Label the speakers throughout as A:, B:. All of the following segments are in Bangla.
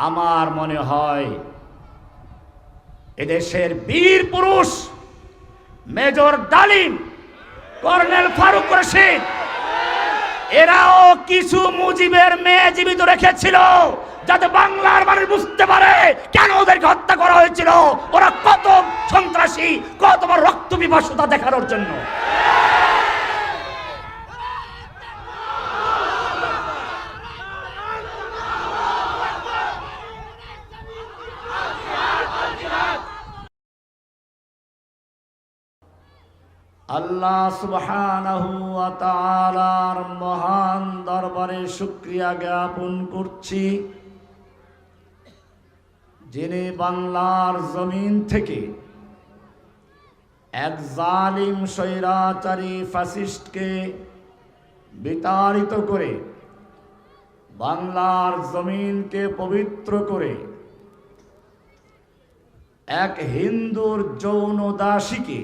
A: আমার মনে হয় এদেশের বীর পুরুষ মেজর ডালিম, কর্নেল ফারুক রশিদ, এরাও কিছু মুজিবের মেয়ে জীবিত রেখেছিল, যাতে বাংলার মানুষ বুঝতে পারে কেন ওদেরকে হত্যা করা হয়েছিল। ওরা কত সন্ত্রাসী, কত বড় রক্ত পিপাসুতা দেখানোর জন্য। আল্লাহ সুবহানাহু ওয়া তাআলার মহান দরবারে শুকরিয়া জ্ঞাপন করছি, যিনি বাংলার জমিন থেকে এক জালিম স্বৈরাচারী ফ্যাসিস্টকে বিতাড়িত করে বাংলার জমিনকে পবিত্র করে এক হিন্দুর যৌন দাসীকে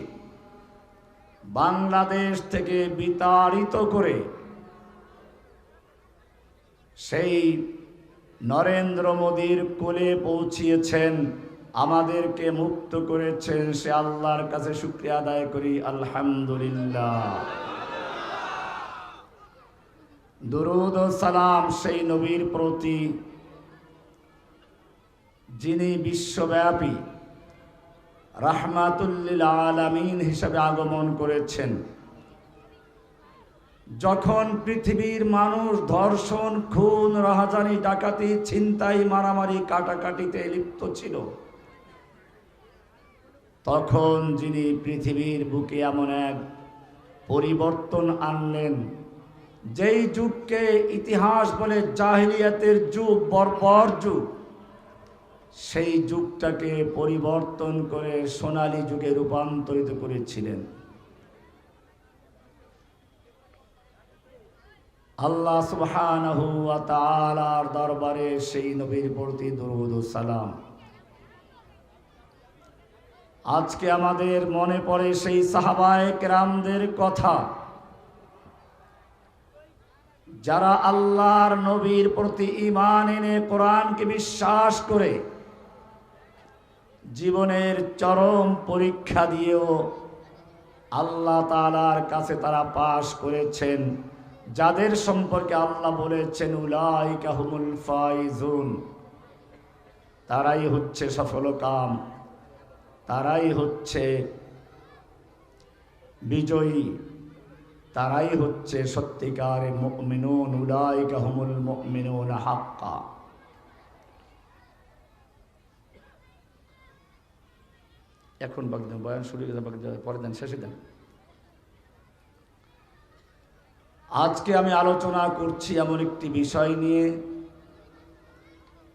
A: বাংলাদেশ থেকে বিতাড়িত করে সেই নরেন্দ্র মোদীর কোলে পৌঁছিয়েছেন, আমাদেরকে মুক্ত করেছেন। সে আল্লাহর কাছে শুকরিয়া আদায় করি, আলহামদুলিল্লাহ। দুরূদ ও সালাম সেই নবীর প্রতি যিনি বিশ্বব্যাপী রাহমাতুল লিল আলামিন হিসেবে আগমন করেছেন। যখন পৃথিবীর মানুষ ধর্ষণ, খুন, রাহাজানি, ডাকাতি, ছিনতাই, মারামারি, কাটাকাটিতে লিপ্ত ছিল, তখন যিনি পৃথিবীর বুকে এমন এক পরিবর্তন আনলেন, যেই যুগকে ইতিহাস বলে জাহিলিয়াতের যুগ, বর্বর যুগ, সেই যুগটাকে পরিবর্তন করে সোনালী যুগে রূপান্তরিত করেছিলেন। আল্লাহ সুবহানাহু ওয়া তাআলার দরবারে সেই নবীর প্রতি দরুদ ও সালাম। আজকে আমাদের মনে পড়ে সেই সাহাবায়ে কেরামদের কথা, যারা আল্লাহর নবীর প্রতি ঈমান এনে কোরআনকে বিশ্বাস করে জীবনের চরম পরীক্ষা দিয়েও আল্লাহ তাআলার কাছে তারা পাশ করেছেন, যাদের সম্পর্কে আল্লাহ বলেছেন উলাইকা হুমুল ফাইজুন, তারাই হচ্ছে সফলকাম, তারাই হচ্ছে বিজয়ী, তারাই হচ্ছে সত্যিকারের মুমিনুন, উলাইকা হুমুল মুমিনুন হাক্কা। এখন বাগদান বয়ান শুরু করে বাগদান পরে দেন, শেষে দেন। আজকে আমি আলোচনা করছি এমন একটি বিষয় নিয়ে,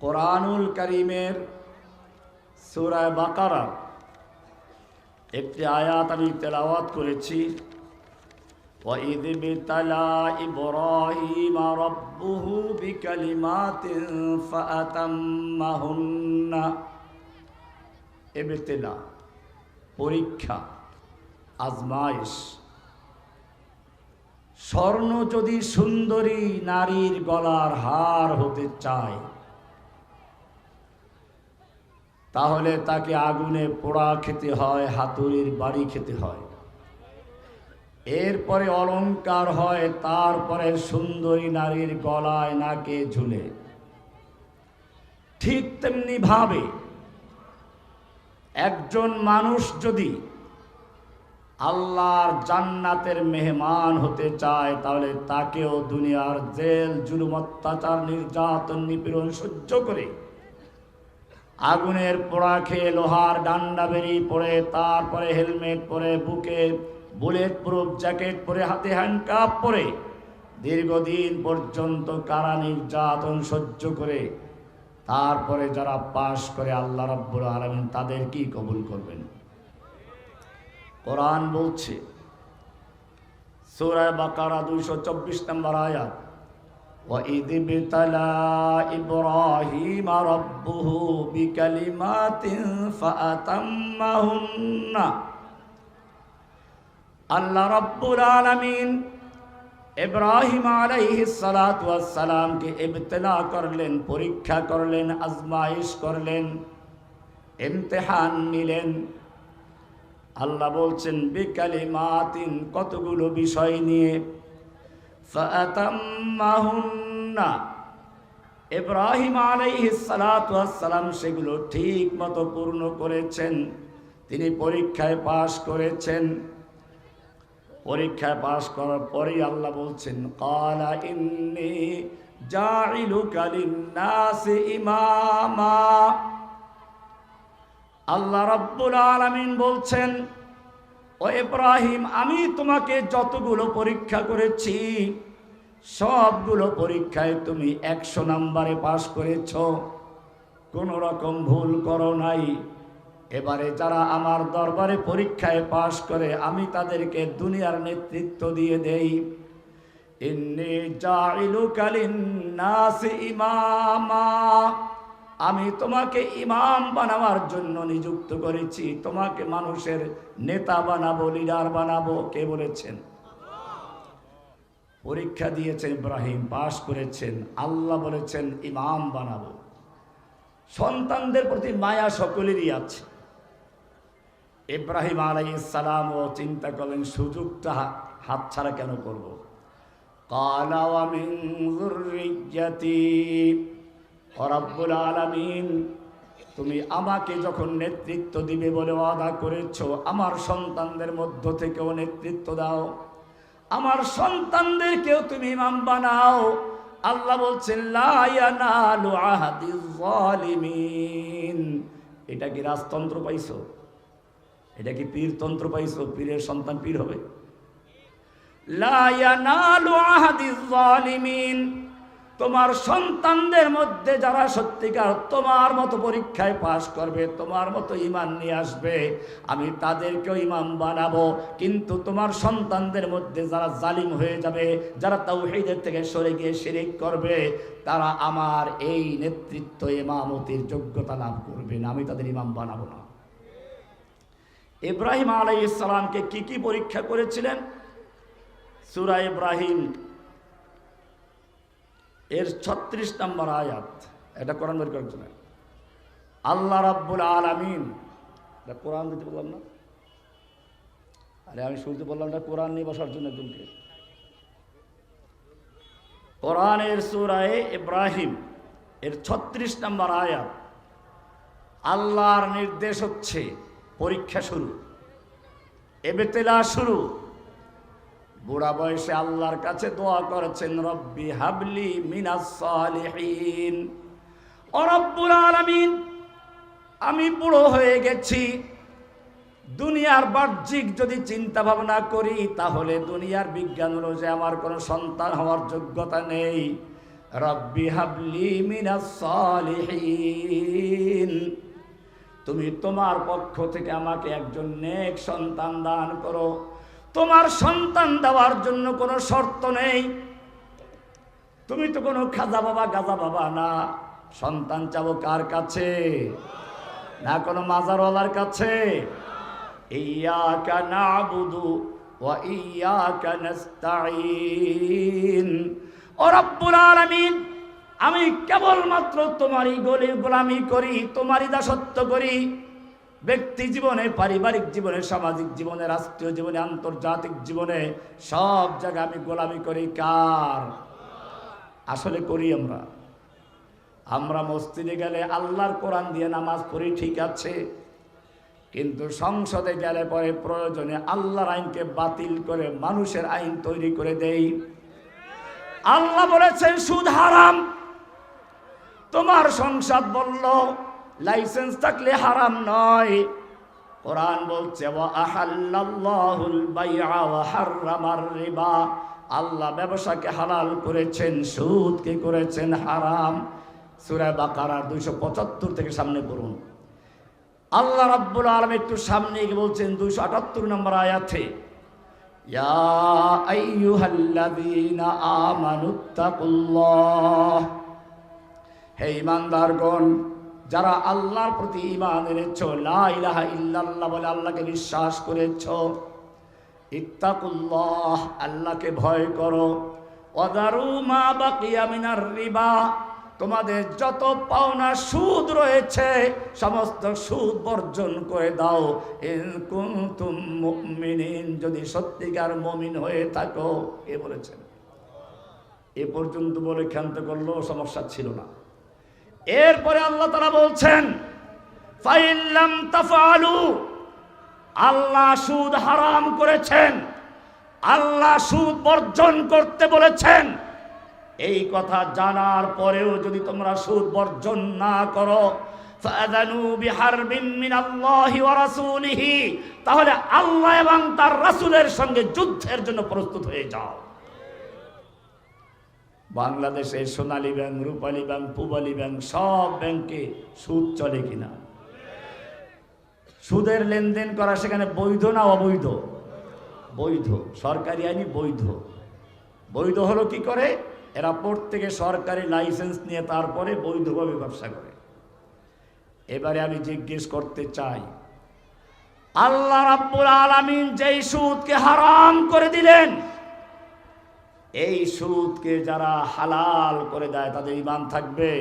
A: কোরআনুল কারীমের সূরা বাকারা একটি আয়াত আমি তেলাওয়াত করেছি। وَإِذِ ابْتَلَى إِبْرَاهِيمَ رَبُّهُ بِكَلِمَاتٍ فَأَتَمَّهُنَّ। ইবতিলা, পরীক্ষা, আজমাইশ। স্বর্ণ যদি সুন্দরী নারীর গলার হার হতে চায়, তাহলে তাকে আগুনে পোড়া খেতে হয়, হাতুড়ির বাড়ি খেতে হয়। এরপরে অলংকার হয়, তারপরে সুন্দরী নারীর গলায় নাকে ঝুলে। ঠিক তেমনি ভাবে একজন মানুষ যদি আল্লাহর জান্নাতের মেহমান হতে চায়, তাহলে তাকেও দুনিয়ার জেল, জুলুম, অত্যাচার, নির্যাতন, নিপীড়ন সহ্য করে আগুনের পোড়া খেয়ে লোহার ডান্ডা বেরিয়ে পড়ে, তারপরে হেলমেট পরে, বুকে বুলেট প্রুফ জ্যাকেট পরে, হাতে হ্যান্ডকাপ পরে দীর্ঘদিন পর্যন্ত কারা নির্যাতন সহ্য করে তারপরে যারা পাশ করে আল্লাহ রাব্বুল আলামিন তাদের কি কবুল করবেন? কোরআন বলছে সূরা বাকারা 224 নম্বর আয়াত, وَإِذِ ابْتَلَى إِبْرَاهِيمَ رَبُّهُ بِكَلِمَاتٍ فَأَتَمَّهُنَّ। আল্লাহ রাব্বুল আলামিন ইব্রাহিম আলাইহিস সালাতু ওয়াস সালামকে ইবতিলা করলেন, পরীক্ষা করলেন, আজমাইশ করলেন, ইমতিহান নিলেন। আল্লাহ বলছেন বিকালিমাতিন, কতগুলো বিষয় নিয়ে, ফাতাম্মাহুন্না, ইব্রাহিম আলাইহিস সালাতু ওয়াস সালাম সেগুলো ঠিক মতো পূর্ণ করেছেন। তিনি পরীক্ষায় পাশ করেছেন। পরীক্ষায় পাশ করার পরেই আল্লাহ বলছেন ক্বালা ইন্নী জাইলুকা লিন-নাসি ইমামা। আল্লাহ রাব্বুল আলামিন বলছেন, ও ইব্রাহিম, আমি তোমাকে যতগুলো পরীক্ষা করেছি সবগুলো পরীক্ষায় তুমি 100 নম্বরে পাশ করেছ, কোনো রকম ভুল করো নাই। এবারে যারা আমার দরবারে পরীক্ষায় পাশ করে আমি তাদেরকে দুনিয়ার নেতৃত্ব দিয়ে দেই। ইন্নী জাইলুকা লিন-নাসি ইমামা, আমি তোমাকে ইমাম বানাবার জন্য নিযুক্ত করেছি, তোমাকে মানুষের নেতা বানাবো, লিডার বানাবো। কে বলেছেন? পরীক্ষা দিয়েছেন ইব্রাহিম, পাশ করেছেন। আল্লাহ বলেছেন ইমাম বানাবো। সন্তানদের প্রতি মায়া সকলেরই আছে। ইব্রাহিম আলাইহিস সালাম ও চিন্তা করলেন সুযোগটা হাতছাড়া কেন করব। ক্বালা ওয়া মিন যুররিয়্যাতি, রব্বুল আলামিন, তুমি আমাকে যখন নেতৃত্ব দিবে বলে ওয়াদা করেছো, আমার সন্তানদের মধ্য থেকেও নেতৃত্ব দাও, আমার সন্তানদেরকেও তুমি ইমাম বানাও। আল্লাহ বলছেন লা ইয়ানালু আহাদিজ যালিমিন। এটা কি রাজতন্ত্র পাইছো? এটা কি পীরতন্ত্র পাইছো? পীরের সন্তান পীর হবে? লা ইয়ানালু আহাদিজ যালিমিন, তোমার সন্তানদের মধ্যে যারা সত্যিকার তোমার মতো পরীক্ষায় পাশ করবে, তোমার মতো ঈমান নিয়ে আসবে, আমি তাদেরকেও ইমাম বানাবো। কিন্তু তোমার সন্তানদের মধ্যে যারা জালিম হয়ে যাবে, যারা তাওহীদের থেকে সরে গিয়ে শিরক করবে, তারা আমার এই নেতৃত্ব ইমামতির যোগ্যতা লাভ করবে না, আমি তাদের ইমাম বানাবো না। ইব্রাহিম আলাইহিস সালামকে কি কি পরীক্ষা করেছিলেন? সূরা ইব্রাহিম এর 36 নম্বর আয়াত, এটা কোরআন বের করার জন্য আল্লাহ রাব্বুল আলামিন, এটা কোরআন দিতে বললাম না, আরে আমি শুনতে বললাম এটা কোরআন নিয়ে বসার জন্য একজনকে। কোরআনের সূরা ইব্রাহিম এর 36 নম্বর আয়াত, আল্লাহর নির্দেশ হচ্ছে পরীক্ষা শুরু, ইবতিলা শুরু। বুড়া বয়সে আল্লাহর কাছে দোয়া করেছেন রব্বি হাবলি মিনাস সালিহিন। ও রব্বুল আলামিন, আমি বুড়ো হয়ে গেছি, দুনিয়ার বাহ্যিক যদি চিন্তা ভাবনা করি তাহলে দুনিয়ার বিজ্ঞান অনুযায়ী আমার কোনো সন্তান হওয়ার যোগ্যতা নেই। রব্বি হাবলি মিনাস সালিহিন, তুমি তোমার পক্ষ থেকে আমাকে একজন নেক সন্তান দান করো। তোমার সন্তান দেওয়ার জন্য কোনো শর্ত নেই, তুমি তো কোনো খাজা বাবা গাজা বাবা না। সন্তান চাবো কার কাছে? না কোনো মাজারওয়ালার কাছে। ইয়্যাকা না'বুদু ওয়া ইয়্যাকা নাস্তাঈন। ও রব্বুল আলামিন, আমি কেবলমাত্র তোমারই গোলামি করি, তোমারই দাসত্ব করি। ব্যক্তি জীবনে, পারিবারিক জীবনে, সামাজিক জীবনে, রাষ্ট্রীয় জীবনে, আন্তর্জাতিক জীবনে সব জায়গায় আমি গোলামি করি কার? আসলে করি আমরা মসজিদে গেলে আল্লাহর কোরআন দিয়ে নামাজ পড়ি, ঠিক আছে, কিন্তু সংসদে গেলে পরে প্রয়োজনে আল্লাহর আইনকে বাতিল করে মানুষের আইন তৈরি করে দেই। আল্লাহ বলেছেন সুদ হারাম, তোমার সংসদ বলল লাইসেন্স থাকলে হারাম নয়। কোরআন বলছে ওয়া আহাল্লাল্লাহুল বাইআ ওয়া হাররামার রিবা, আল্লাহ ব্যবসাকে হালাল করেছেন, সুদকে করেছেন হারাম। সূরা বাকারা 275 থেকে সামনে পড়ুন। আল্লাহ রাব্বুল আলামিন একটু সামনে গিয়ে বলছেন 278 নম্বর আয়াতে, ইয়া আইয়ুহাল্লাযীনা আমানুত্তাকুল্লাহ, হে ঈমানদারগণ, যারা আল্লাহর প্রতি ঈমান এনেছো, লা ইলাহা ইল্লাল্লাহ বলে আল্লাহকে বিশ্বাস করেছো, ইত্তাকুল্লাহ, আল্লাহকে ভয় করো। ওয়াদারু মা বাকিয়া মিনার রিবা, তোমাদের যত পাওনা সুদ রয়েছে সমস্ত সুদ বর্জন করে দাও। ইন কুনতুম মুমিনিন, যদি সত্যিকার মুমিন হয়ে থাকো। কে বলেছেন? এ পর্যন্ত বলে ক্ষান্ত করলো, সমস্যা ছিল না। এরপরে আল্লাহ তাআলা বলছেন ফাইল্লাম তাফআলু, আল্লাহ সুদ হারাম করেছেন, আল্লাহ সুদ বর্জন করতে বলেছেন। এই কথা জানার পরেও যদি তোমরা সুদ বর্জন না করো, ফাআযানু বিহারবিন মিনাল্লাহি ওয়া রাসূলিহি, তাহলে আল্লাহ এবং তার রাসূলের সঙ্গে যুদ্ধের জন্য প্রস্তুত হয়ে যাও। বাংলাদেশে সোনালী ব্যাংক, রূপালী ব্যাংক, পূবালী ব্যাংক, সব ব্যাংকে সুদ চলে কিনা? সুদের লেনদেন করা সেখানে বৈধ না অবৈধ? বৈধ। সরকারি আইনি বৈধ। বৈধ হলো কি করে? এরা প্রত্যেকে সরকারি লাইসেন্স নিয়ে তারপরে বৈধভাবে ব্যবসা করে। এবারে আমি জিজ্ঞেস করতে চাই, আল্লাহ রাব্বুল আলামিন যেই সুদকে হারাম করে দিলেন, এই সুদকে যারা হালাল করে দেয় তাদের ঈমান থাকবে?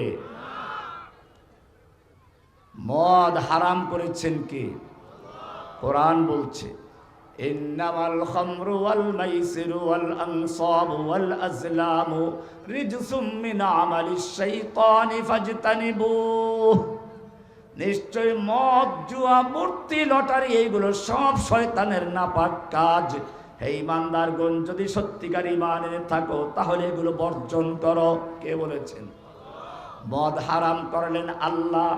A: মদ হারাম করেছেন কে? কোরআন বলছে ইন্নামাল খামরু ওয়াল মাইসিরু ওয়াল আনসাবু ওয়াল আজলামু রিজসুম মিন আমালিশ শাইতানি ফাজতানিবুহ, নিশ্চয় মদ, জুয়া, মূর্তি, লটারি এইগুলো সব শয়তানের নাপাক কাজ। হে ঈমানদারগণ, যদি সত্যিকার ঈমান এনে থাকো তাহলে এগুলো বর্জন করো। কে বলেছেন? মদ হারাম করলেন আল্লাহ।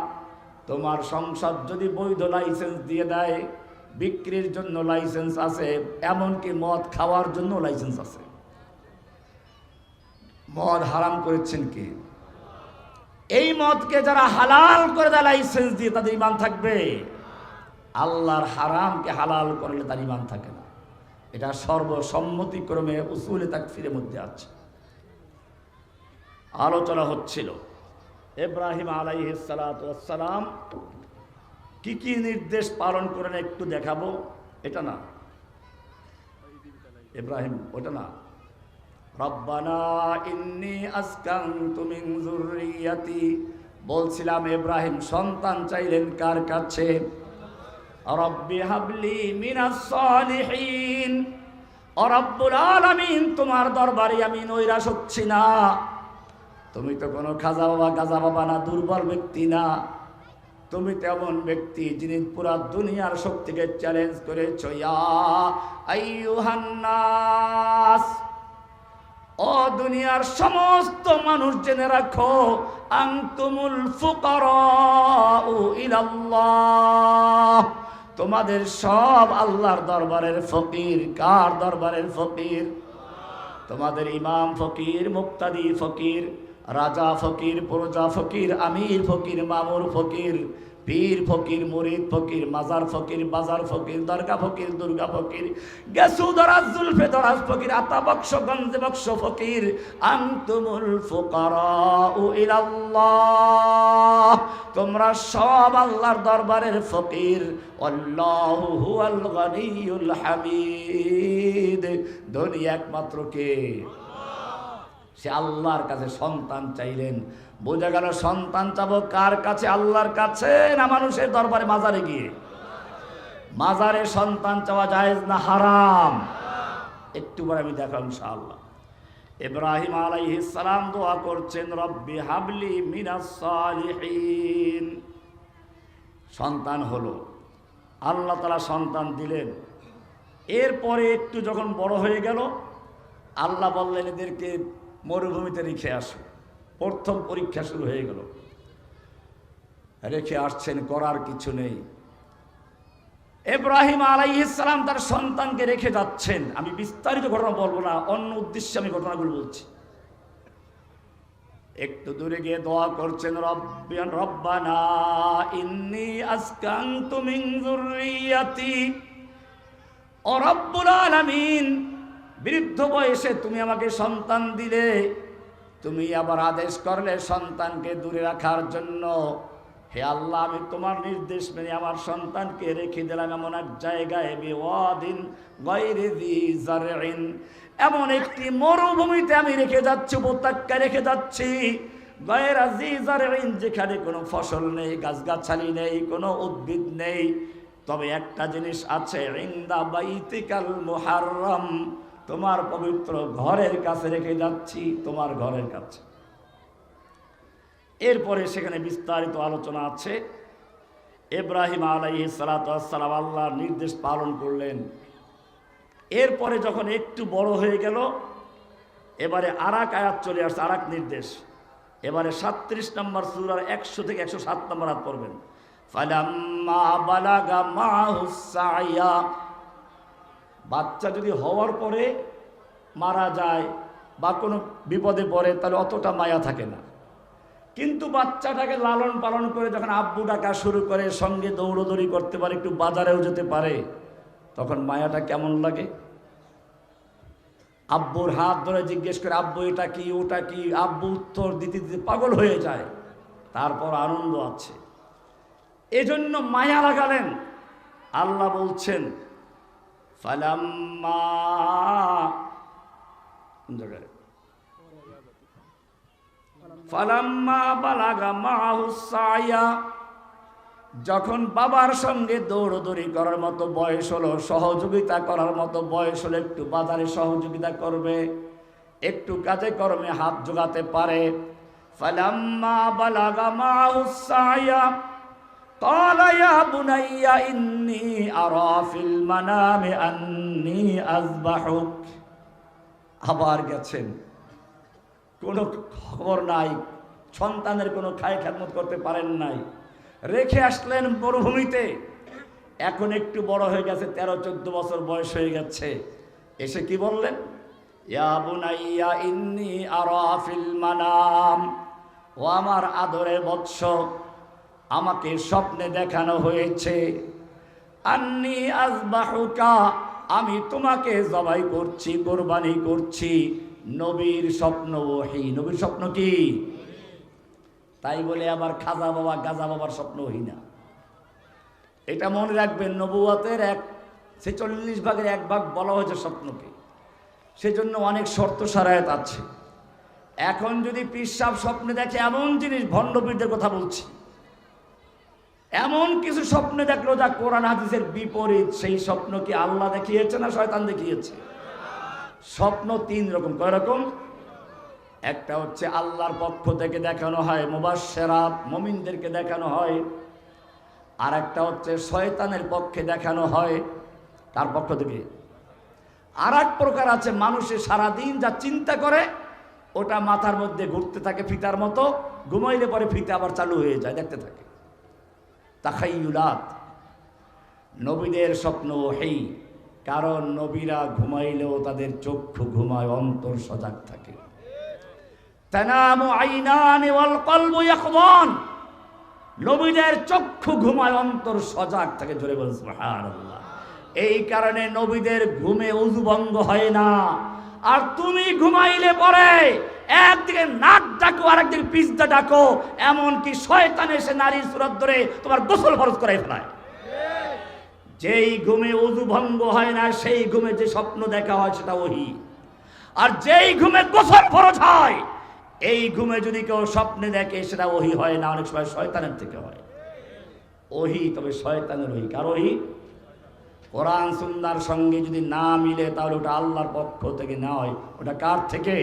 A: তোমার সংসদ যদি বৈধ লাইসেন্স দিয়ে দেয়, বিক্রির জন্য লাইসেন্স আছে, এমনকি মদ খাওয়ার জন্য লাইসেন্স আছে। মদ হারাম করেছেন কি? এই মদকে যারা হালাল করে দেয় লাইসেন্স দিয়ে, তাদের ঈমান থাকবে? আল্লাহর হারামকে হালাল করলে তার ঈমান থাকে না। এটা সর্বসম্মতিক্রমে উসুলে তাকফিরের মধ্যে আছে। আলোচনা হচ্ছিল ইব্রাহিম আলাইহিস সালাতু ওয়াস সালাম কি কি নির্দেশ পালন করেন, একটু দেখাবো। এটা না ইব্রাহিম, ওটা না। রব্বানা ইন্নী আসকানতু মিন যুররিয়াতি, বলছিলাম ইব্রাহিম সন্তান চাইলেন কার কাছে? রব্বি হাবলি মিনাস সালিহিন। ও রব্বুল আলামিন, তোমার দরবারে আমি নৈরাশ হচ্ছি না। তুমি তো কোনো খাজা বাবা, গাজা বাবা না, দুর্বল ব্যক্তি না। তুমি তেমন ব্যক্তি যিনি পুরা দুনিয়ার শক্তিকে চ্যালেঞ্জ করেছ। ইয়া আইয়ুহান নাস, ও দুনিয়ার সমস্ত মানুষ জেনে রাখো, আনতুমুল ফুকারাউ ইলাল্লাহ, তোমাদের সব আল্লাহর দরবারের ফকির। কার দরবারের ফকির? তোমাদের ইমাম ফকির, মুক্তাদি ফকির, রাজা ফকির, প্রজা ফকির, আমির ফকির, মামুর ফকির, পীর ফকির, মুরিদ ফকির, মাজার ফকির, বাজার ফকির, দরগা ফকির, দুর্গা ফকির, গেসু দরাজ, জুলফে দরাজ ফকির, আতা বক্স, গঞ্জে বক্স ফকির। আনতুমুল ফুকারাউ ইলাল্লাহ, তোমরা সব আল্লাহর দরবারের ফকির। আল্লাহু হুয়াল গনিয়ুল হামিদ, ধনী একমাত্র কে? সে আল্লাহর কাছে সন্তান চাইলেন। বোঝা গেল সন্তান চাবো কার কাছে? আল্লাহর কাছে না মানুষের দরবারে, মাজারে গিয়ে? মাজারে সন্তান চাওয়া জায়েজ না হারাম? একটু পরে আমি দেখাবো ইনশাআল্লাহ। ইব্রাহিম আলাইহিস সালাম দোয়া করছেন, রব্বি হাবলি মিনাস সালিহিন। সন্তান হলো, আল্লাহ তাআলা সন্তান দিলেন। এরপরে একটু যখন বড় হয়ে গেল, আল্লাহ বললেন এদেরকে মরুভূমিতে রেখে আসো। প্রথম পরীক্ষা শুরু হয়ে গেল। রেখে আসছেন, করার কিছু নেই। ইব্রাহিম আলাইহিস সালাম তার সন্তানকে রেখে যাচ্ছেন। আমি বিস্তারিত ঘটনা বলবো না, অন্য উদ্দেশ্যে আমি ঘটনাগুলো বলছি। একটু দূরে গিয়ে দোয়া করছেন, রব্বানা ইন্নী আসকানতু মিন যুররিয়াতি। ও রব্বুল আলামিন, বৃদ্ধ বয়সে তুমি আমাকে সন্তান দিলে, তুমি আবার আদেশ করলে সন্তানকে দূরে রাখার জন্য। হে আল্লাহ, আমি তোমার নির্দেশ মেনে আমার সন্তানকে রেখে দিলাম এমন এক জায়গায়, বিওয়াদিন গায়রি যী যারইন, এমন একটি মরুভূমিতে আমি রেখে যাচ্ছি, উপত্যকায় রেখে যাচ্ছি, গায়রা যী যারইন, যেখানে কোনো ফসল নেই, গাছগাছালি নেই, কোনো উদ্ভিদ নেই, তবে একটা জিনিস আছে, ইনদা বাইতিকাল মুহাররম, তোমার পবিত্র ঘরের কাছে রেখে যাচ্ছি, তোমার ঘরের কাছে। এরপরে সেখানে বিস্তারিত আলোচনা আছে। ইব্রাহিম আলাইহিস সালাতু ওয়াস সালাম আল্লাহর নির্দেশ পালন করলেন। এরপরে যখন একটু বড় হয়ে গেল, এবারে আরেক আয়াত চলে আসছে, আরেক নির্দেশ। এবারে 37 নম্বর সূরার 100 থেকে 107 নম্বর আয়াত পড়বেন। ফালাম্মা বালাগা মাহুস সায়া, বাচ্চা যদি হওয়ার পরে মারা যায় বা কোনো বিপদে পড়ে তাহলে অতটা মায়া থাকে না, কিন্তু বাচ্চাটাকে লালন পালন করে যখন আব্বু ডাকা শুরু করে, সঙ্গে দৌড়দৌড়ি করতে পারে, একটু বাজারেও যেতে পারে, তখন মায়াটা কেমন লাগে। আব্বুর হাত ধরে জিজ্ঞেস করে, আব্বু এটা কি, ওটা কি, আব্বু উত্তর দিতে দিতে পাগল হয়ে যায়, তারপর আনন্দ আছে, এজন্য মায়া লাগালেন। আল্লাহ বলছেন ফালাম্মা, ফালাম্মা বালাগা মাহুস সায়া, যখন বাবার সঙ্গে দৌড়দৌড়ি করার মতো বয়স হলো, সহযোগিতা করার মতো বয়স হলো, একটু বাজারে সহযোগিতা করবে, একটু কাজে কর্মে হাত জোগাতে পারে। ফালাম্মা বালাগা মাহুস সায়া ক্বালা ইয়া বুনাইয়া ইন্নী আরা ফিল মানামি আন্নী আযবাহুক। আবার গেছেন, কোনো খবর নাই, সন্তানের কোনো খায় খেদমত করতে পারেন নাই, রেখে আসলেন মরুভূমিতে। এখন একটু বড় হয়ে গেছে, 13-14 বছর বয়স হয়ে গেছে, এসে কি বললেন, ইয়া বুনাইয়া ইন্নী আরা ফিল মানাম, ও আমার আদরের বৎস, আমাকে স্বপ্নে দেখানো হয়েছে, আন্নী আযবাহুকা, আমি তোমাকে জবাই করছি, কোরবানি করছি। নবীর স্বপ্ন ওহী, নবীর স্বপ্ন কি? তাই বলে আবার খাজা বাবা গাজা বাবার স্বপ্ন ওহী না, এটা মনে রাখবেন। নবুয়তের 46 ভাগের 1 ভাগ বলা হয়েছে স্বপ্নকে, সেজন্য অনেক শর্ত শরায়েত আছে। এখন যদি পীর সাহেব স্বপ্নে দেখে এমন জিনিস, ভণ্ড পীরদের কথা বলছি, এমন কিছু স্বপ্নে দেখলো যা কোরআন হাদিসের বিপরীত, সেই স্বপ্ন কি আল্লাহ দেখিয়েছে না শয়তান দেখিয়েছে? স্বপ্ন 3 রকম। কয় রকম? একটা হচ্ছে আল্লাহর পক্ষ থেকে দেখানো হয়, মুবাশশিরাত, মুমিনদেরকে দেখানো হয়। আর একটা হচ্ছে শয়তানের পক্ষে দেখানো হয়, তার পক্ষ থেকে। আর এক প্রকার আছে, মানুষে সারাদিন যা চিন্তা করে ওটা মাথার মধ্যে ঘুরতে থাকে ফিতার মতো, ঘুমাইলে পরে ফিতা আবার চালু হয়ে যায়, দেখতে থাকে। তাখাইয়ুলাত। নবীদের স্বপ্ন ওহী, কারণ নবীরা ঘুমাইলেও তাদের চক্ষু ঘুমায়, অন্তর সজাগ থাকে। তানামু আইনানি ওয়াল কলবু ইয়াকযান, নবীদের চক্ষু ঘুমায়, অন্তর সজাগ থাকে। জোরে বলুন সুবহানাল্লাহ। এই কারণে নবীদের ঘুমে উযু ভঙ্গ হয় না। আর তুমি ঘুমাইলে পরে একদিকে নাক ডাকো, আরেকদিকে পিছদা ডাকো, এমনকি শয়তান এসে নারীর সুরত ধরে তোমার গোসল ফরজ করাই ফেলায়। যেই ঘুমে উযু ভঙ্গ হয় না, সেই ঘুমে যে স্বপ্ন দেখা হয় সেটা ওহী। আর যেই ঘুমে গোসল ফরজ হয়, এই ঘুমে যদি কেউ স্বপ্নে দেখে সেটা ওহী হয় না, অনেক সময় শয়তানের থেকে হয়। ওহী তবে শয়তানের ওহী। কার ওহী? কোরআন সুন্নাহর সঙ্গে যদি না মিলে তাহলে ওটা আল্লাহর পক্ষ থেকে নয়, ওটা কার থেকে?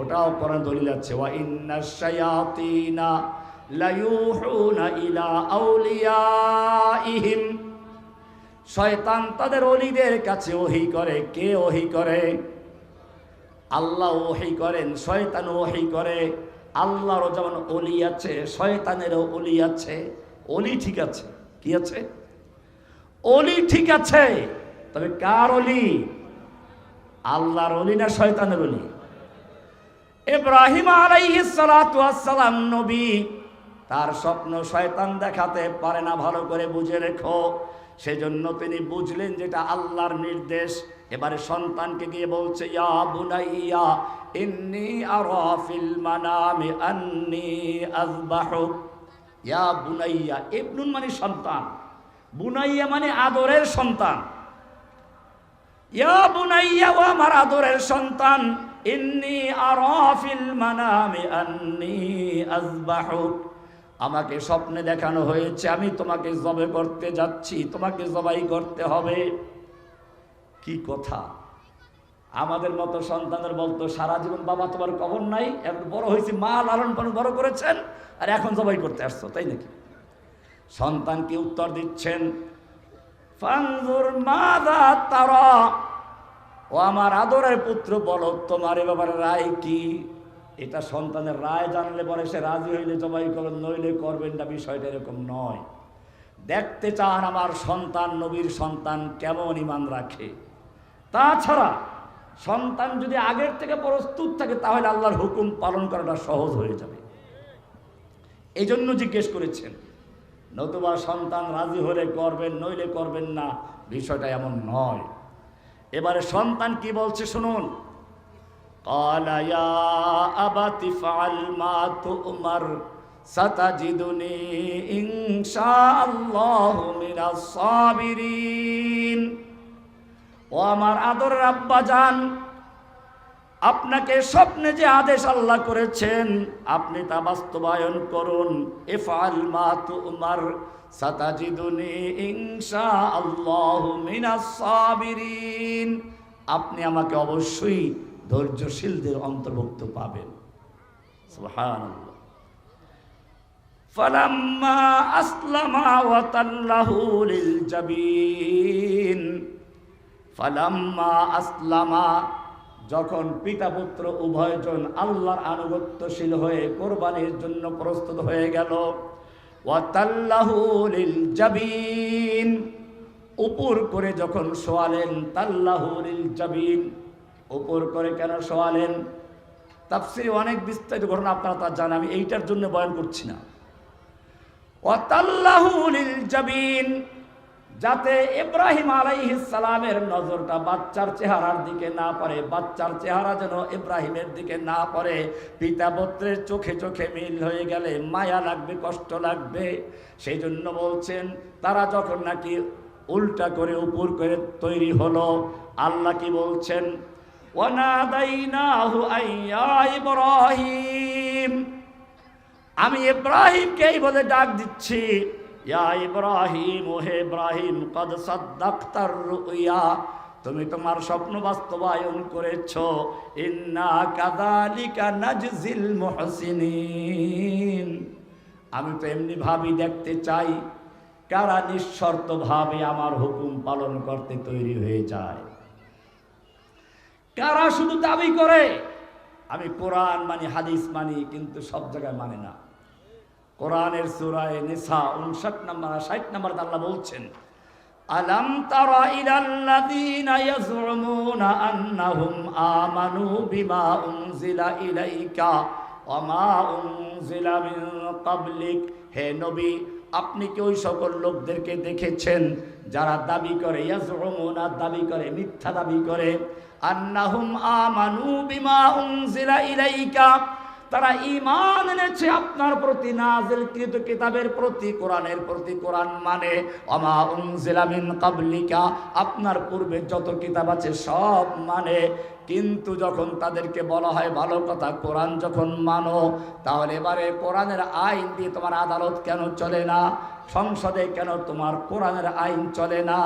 A: ওটাও কোরআন দলিল আছে, ওয়া ইন্নাশ শায়াতিনা লায়ুহুনা ইলা আউলিয়াইহিম, শয়তান তাদের ওলিদের কাছে ওহী করে। কে ওহী করে? আল্লাহ ওহী করেন, শয়তান ওহী করে। আল্লাহরও যেমন ওলি আছে, শয়তানেরও ওলি আছে। ওলি ঠিক আছে, কি আছে? ওলি ঠিক আছে, তবে কার ওলি? আল্লাহর ওলি না শয়তানের ওলি? ইব্রাহিম আলাইহিস সালাতু ওয়াস সালাম নবী, তার স্বপ্ন শয়তান দেখাতে পারে না, ভালো করে বুঝে রেখো। সেজন্য তিনি বুঝলেন যেটা আল্লাহর নির্দেশ। এবারে সন্তানকে গিয়ে বলছে, ইয়া বুনাইয়া ইন্নী আরা ফিল মানামি আন্নী আযবাহুক, ইয়া বুনাইয়া, ইবনুন মানে সন্তান, বুনাইয়া মানে আদরের সন্তান। ইয়া বুনাইয়া, ও আমার আদরের সন্তান, ইন্নী আরা ফিল মানামি আন্নী আযবাহুক, আমাকে স্বপ্নে দেখানো হয়েছে আমি তোমাকে জবে করতে যাচ্ছি, তোমাকে জবাই করতে হবে। কি কথা! আমাদের মতো সন্তানের বলতো সারা জীবন বাবা তোমার কবর নাই, এখন বড় হয়েছি, মা লালন পালন বড় করেছেন, আর এখন জবাই করতে আসছো, তাই নাকি? সন্তানকে উত্তর দিচ্ছেন, ফানজুর মাযা তারা, ও আমার আদরের পুত্র বলো তোমার এ ব্যাপারে রায় কি? এটা সন্তানের রায় জানলে পরে সে রাজি হইলে জবাই করবেন, নইলে করবেন না, বিষয়টা এরকম নয়। দেখতে চান আমার সন্তান, নবীর সন্তান কেমন ঈমান রাখে। তাছাড়া সন্তান যদি আগের থেকে প্রস্তুত থাকে তাহলে আল্লাহর হুকুম পালন করাটা সহজ হয়ে যাবে। এই জন্য জিজ্ঞেস করেছেন, নতুবা সন্তান রাজি হলে করবেন, নইলে করবেন না, বিষয়টা এমন নয়। এবারে সন্তান কি বলছে শুনুন। ক্বালা ইয়া আবাতি ফাআল মা তু'মার সাতাজিদুনি ইনশাআল্লাহু মিনাস সাবিরিন। ও আমার আদরের আব্বা জান, আপনাকে স্বপ্নে যে আদেশ আল্লাহ করেছেন আপনি তা বাস্তবায়ন করুন। ইফআল মা তু'মার সাতাজিদুনি ইনশাআল্লাহু মিনাস সাবিরিন, আপনি আমাকে অবশ্যই ধৈর্যশীলদের অন্তর্ভুক্ত পাবেন। সুবহানাল্লাহ। ফালাম্মা আসলামা ওয়া তাল্লাহু লিল জাবিন, ফালাম্মা আসলামা, যখন পিতা পুত্র উভয়জন আল্লাহর আনুগত্যশীল হয়ে কোরবানির জন্য প্রস্তুত হয়ে গেল, ওয়া তাল্লাহু লিল জাবিন, উপর করে যখন শোয়ালেন, তাল্লাহু লিল জাবিন, উপর করে কেন শোয়ালেন? তাফসীরে অনেক বিস্তারিত ঘটনা আপনারা তা জানেন, আমি এইটার জন্য বয়ান করছি না। ওয়া তাল্লাহু লিল জাবিন, যাতে ইব্রাহিম আলাইহিস সালামের নজরটা বাচ্চার চেহারার দিকে না পড়ে, বাচ্চার চেহারা যেন ইব্রাহিমের দিকে না পড়ে। পিতা পুত্রের চোখে চোখে মিল হয়ে গেলে মায়া লাগবে, কষ্ট লাগবে। সেই জন্য বলছেন তারা যখন নাকি উল্টা করে উপর করে তৈরি হলো, আল্লাহ কি বলছেন, ওয়ানাদাইনাহু আইয়া ইব্রাহিম, আমি ইব্রাহিমকে এই বলে ডাক দিচ্ছি, ইয়া ইব্রাহিম, ও হে ইব্রাহিম, কদ সাদ্দাকতার রুইয়া, তুমি তোমার স্বপ্ন বাস্তবায়ন করেছো। ইন্না কাযালিকা নাজজিল মুহসিনিন, আমি তো এমনি ভাবি দেখতে চাই কারা নিঃশর্ত ভাবে আমার হুকুম পালন করতে তৈরি হয়ে যায়, কারা শুধু দাবি করে আমি কোরআন মানি, হাদিস মানি, কিন্তু সব জায়গায় মানে না। কোরআনের সূরা নিসা 59 নম্বর 60 নম্বর আল্লাহ বলছেন, আলাম তারা ইলাল্লাযীনা ইয়াজউমুনা আন্নাহুম আমানু বিমা উনজিলা ইলাইকা ওয়া মা উনজিলা মিন ক্বাবলিক, হে নবী আপনি কি ওই সকল লোকদেরকে দেখেছেন যারা দাবি করে, ইয়াজউমুনা দাবি করে, মিথ্যা দাবি করে, আন্নাহুম আমানু বিমা উনজিলা ইলাইকা, তারা ঈমান এনেছে আপনার প্রতি নাযিলকৃত কিতাবের প্রতি, কোরআনের প্রতি, কোরআন মানে ওমা উনজিলা মিন ক্বাবলিকা, আপনার পূর্বে যত কিতাব আছে সব মানে। কিন্তু যখন তাদেরকে বলা হয় ভালো কথা, কোরআন যখন মানো, তাহলে এবারে কোরআনের আইন দিয়ে তোমার আদালত কেন চলে না? সংসদে কেন তোমার কোরআনের আইন চলে না?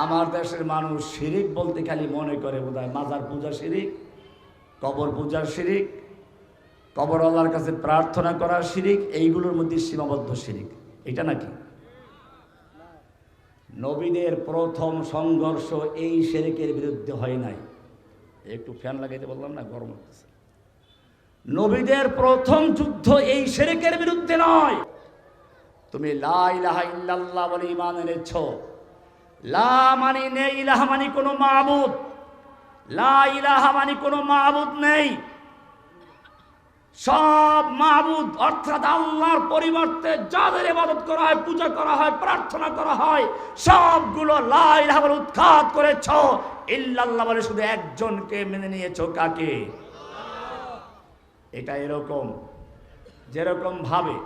A: আমার দেশের মানুষ শিরিক বলতে খালি মনে করে বোধহয় মাজার পূজা শিরিক, কবর পূজার শিরিক, কবর আল্লাহর কাছে প্রার্থনা করার শিরিক, এইগুলোর মধ্যে সীমাবদ্ধ শিরিক। এটা নাকি নবীদের প্রথম সংঘর্ষ এই শিরিকের বিরুদ্ধে হয় নাই? একটু ফ্যান লাগাইতে বললাম না, গরম হচ্ছে। নবীদের প্রথম যুদ্ধ এই শিরিকের বিরুদ্ধে নয়। তুমি লা ইলাহা ইল্লাল্লাহ বলে ঈমান এনেছো, লা মানে নেই, ইলাহা মানে কোনো মাবুদ, লা ইলাহা মানে কোনো মাবুদ নেই। সব মাবুদ অর্থাৎ আল্লাহর পরিবর্তে যাদের ইবাদত করা হয়, পূজা করা হয়, প্রার্থনা করা হয়, সবগুলো লা ইলাহা বলে উৎখাত করেছো, ইল্লাল্লাহ বলে শুধু একজনকে মেনে নিয়েছো। কাকে? এটা এরকম যেরকম ভাবে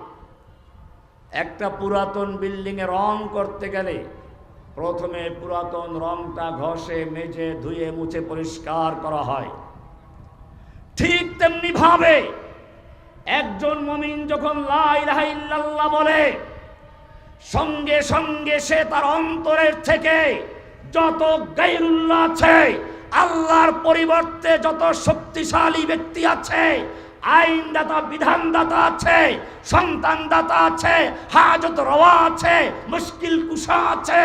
A: একটা পুরাতন বিল্ডিং এ রং করতে গেলে প্রথমে পুরাতন রংটা ঘষে মেজে ধুয়ে মুছে পরিষ্কার করা হয়, ঠিক তেমনি ভাবে একজন মুমিন যখন লা ইলাহা ইল্লাল্লাহ বলে সঙ্গে সঙ্গে সে তার অন্তরের থেকে যত গায়রুল্লাহ আছে, আল্লাহর পরিবর্তে যত শক্তিশালী ব্যক্তি আছে, আইনদাতা বিধানদাতা আছে, সন্তানদাতা আছে, হাজত রওয়া আছে, মুশকিল কুশা আছে,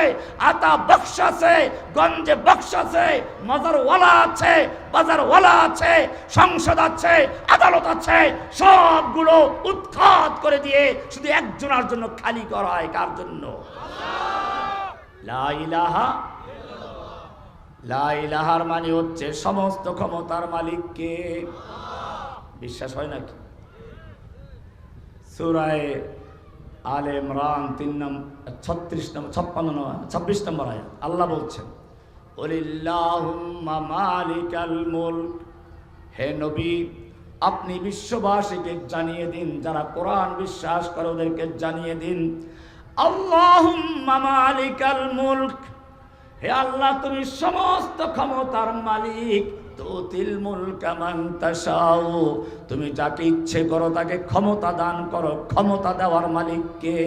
A: আতা বক্স আছে, গঞ্জে বক্স আছে, মাজারওয়ালা আছে, বাজারওয়ালা আছে, সংসদ আছে, আদালত আছে, সবগুলো উৎখাত করে দিয়ে শুধু একজনের জন্য খালি করা হয়। কার জন্য? লা ইলাহা। লা ইলাহার মানে হচ্ছে সমস্ত ক্ষমতার মালিককে। বিশ্বাস হয় নাকি? সূরা আলে ইমরান 26 নম্বর আয়াত আল্লাহ বলছেন, কুলিল্লাহুম্মা মালিকাল মুলক। হে নবী, আপনি বিশ্ববাসীকে জানিয়ে দিন, যারা কোরআন বিশ্বাস করে ওদেরকে জানিয়ে দিন, আল্লাহুম্মা মালিকাল মুলক, হে আল্লাহ তুমি সমস্ত ক্ষমতার মালিক। তুতিল মুলকা মান তাশাউ, তুমি যাকে ইচ্ছে করো তাকে ক্ষমতা দান করো। ক্ষমতা দেওয়ার মালিক কে?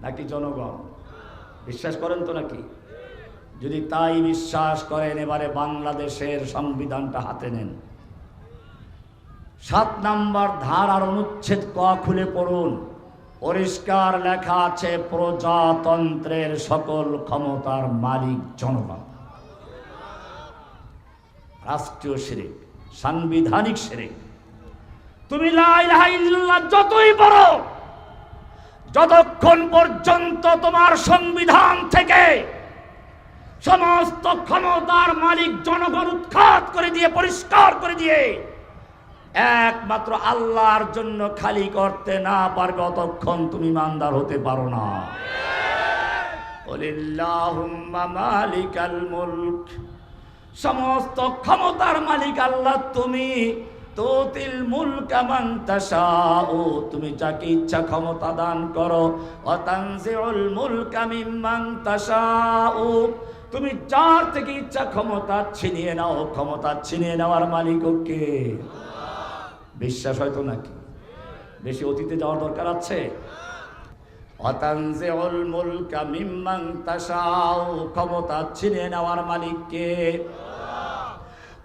A: নাকি জনগণ? বিশ্বাস করেন তো নাকি? যদি তাই বিশ্বাস করেন, এবারে বাংলাদেশের সংবিধানটা হাতে নেন। 7 নম্বর ধারার অনুচ্ছেদ ক খুলে পড়ুন, পরিষ্কার লেখা আছে প্রজাতন্ত্রের সকল ক্ষমতার মালিক জনগণ। রাষ্ট্রীয় শিরক, সাংবিধানিক শিরক। তুমি লা ইলাহা ইল্লাল্লাহ যতই বড়, যতক্ষণ পর্যন্ত তোমার সংবিধান থেকে সমস্ত ক্ষমতার মালিক জনগণ উৎখাত করে দিয়ে, পরিষ্কার করে দিয়ে একমাত্র আল্লাহর জন্য খালি করতে না পারবে, অতক্ষণ তুমি ইমানদার হতে পারো না। কুলিল্লাহুম্মা মালিকাল মুলক, সমস্ত ক্ষমতার মালিক আল্লাহ তুমি। তুতিল মুলকা মান তাশাউ, তুমি যাকে ইচ্ছা ক্ষমতা দান করো। ওয়া তানজিউল মুলকা মিম্মান তাশাউ, তুমি যার থেকে ইচ্ছা ক্ষমতা ছিনিয়ে নাও। ক্ষমতা ছিনিয়ে নেওয়ার মালিক কে? বিশ্বাস হয়তো নাকি? বেশি অতীতে যাওয়ার দরকার আছে? ওয়া তানজিউল মুলকা মিম্মান তাশাউ, ক্ষমতা ছিনিয়ে নেওয়ার মালিক কে?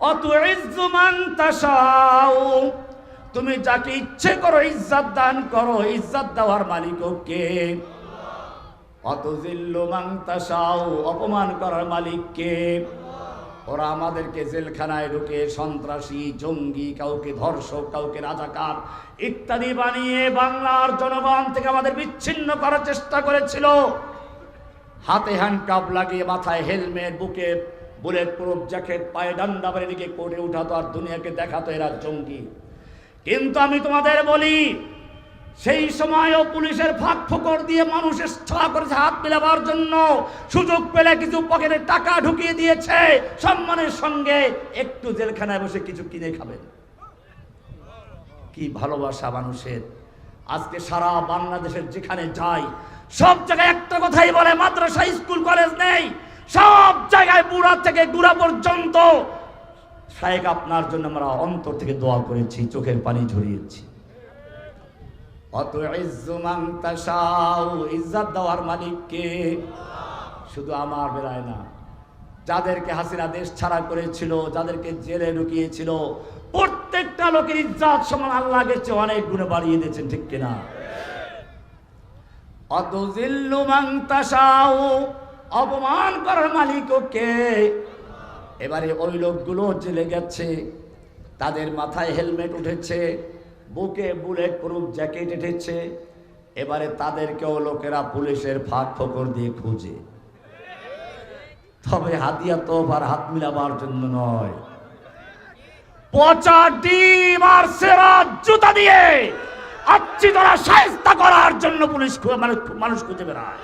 A: অতুইজ্জু মান তাশাউ, তুমি যাকে ইচ্ছে করো ইজ্জত দান করো। ইজ্জত দেওয়ার মালিক কে? অতুজিল্লু মান তাশাউ, অপমান করার মালিক কে? ওরা আমাদেরকে জেলখানায় ঢুকে সন্ত্রাসী, জঙ্গি, কাউকে ধর্ষক, কাউকে রাজাকার ইত্যাদি বানিয়ে বাংলার জনগণ থেকে আমাদের বিচ্ছিন্ন করার চেষ্টা করেছিল। হাতে হ্যান্ডকাপ লাগিয়ে, মাথায় হেলমেট, বুকে বুলেট প্রুফ জ্যাকেট, পায়ে ডান্ডা বেড়ে দিকে কোর্টে উঠাতো আর দুনিয়াকে দেখাতো এরা জঙ্গি। কিন্তু আমি তোমাদের বলি, সেই সময়ও পুলিশের ফাঁক ফোকর দিয়ে মানুষ ইচ্ছা করেছে হাত মেলাবার জন্য, সুযোগ পেলে কিছু পকেটে টাকা ঢুকিয়ে দিয়েছে, সম্মানের সঙ্গে একটু জেলখানায় বসে কিছু কিনে খাবেন। কি ভালোবাসা মানুষের! আজকে সারা বাংলাদেশের যেখানে যাই সব জায়গায় একটা কথাই বলে, মাদ্রাসা, স্কুল, কলেজ নেই। সব জায়গায় বুড়া থেকে গুড়া পর্যন্ত, শায়েখ আপনার জন্য আমরা অন্তর থেকে দোয়া করেছি, চোখের পানি ঝরিয়েছি। অতুইজ্জু মান তাশাউ, ইজ্জত দেওয়ার মালিক কে? শুধু আমার বেলায় না, যাদেরকে হাসিনা দেশ ছাড়া করেছিল, যাদেরকে জেলে ঢুকিয়েছিল, প্রত্যেকটা লোকের ইজ্জত সমান আল্লাহকে চেয়ে অনেক গুণে বাড়িয়ে দিয়েছেন, ঠিক কিনা? অতুজিল্লু মান তাশাউ, অপমান করার মালিক কে? এবারে ওই লোকগুলো জেলে গেছে, তাদের মাথায় হেলমেট উঠেছে, বুকে বুলেট প্রুফ জ্যাকেট উঠেছে, এবারে তাদেরকেও লোকেরা পুলিশের ফাঁক ফোকর দিয়ে খুঁজে। তবে হাতিয়া তো আর হাত মিলাবার জন্য নয়, পচা ডিম আর সেরা জুতা দিয়ে আচ্ছি তারা শায়েস্তা করার জন্য পুলিশ মানুষ খুঁজে বেড়ায়।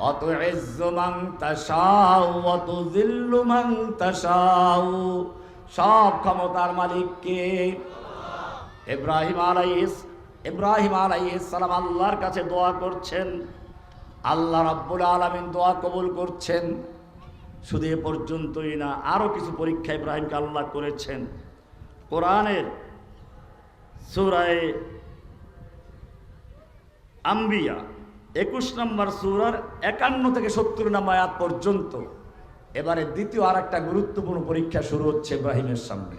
A: অতুইজ্জু মান তাশাউ ওয়া তুযিল্লু মান তাশাউ, সব ক্ষমতার মালিক কে? ইব্রাহিম আলাইহিস সালাম আল্লাহর কাছে দোয়া করছেন, আল্লাহ রাব্বুল আলামিন দোয়া কবুল করছেন। শুধু এ পর্যন্তই না, আরো কিছু পরীক্ষা ইব্রাহিমকে আল্লাহ করেছেন। কোরআনের সূরা আম্বিয়া 21 নম্বর সূরার 51 থেকে 70 নম্বর আয়াত পর্যন্ত এবারে দ্বিতীয় আর একটা গুরুত্বপূর্ণ পরীক্ষা শুরু হচ্ছে ইব্রাহিমের সামনে।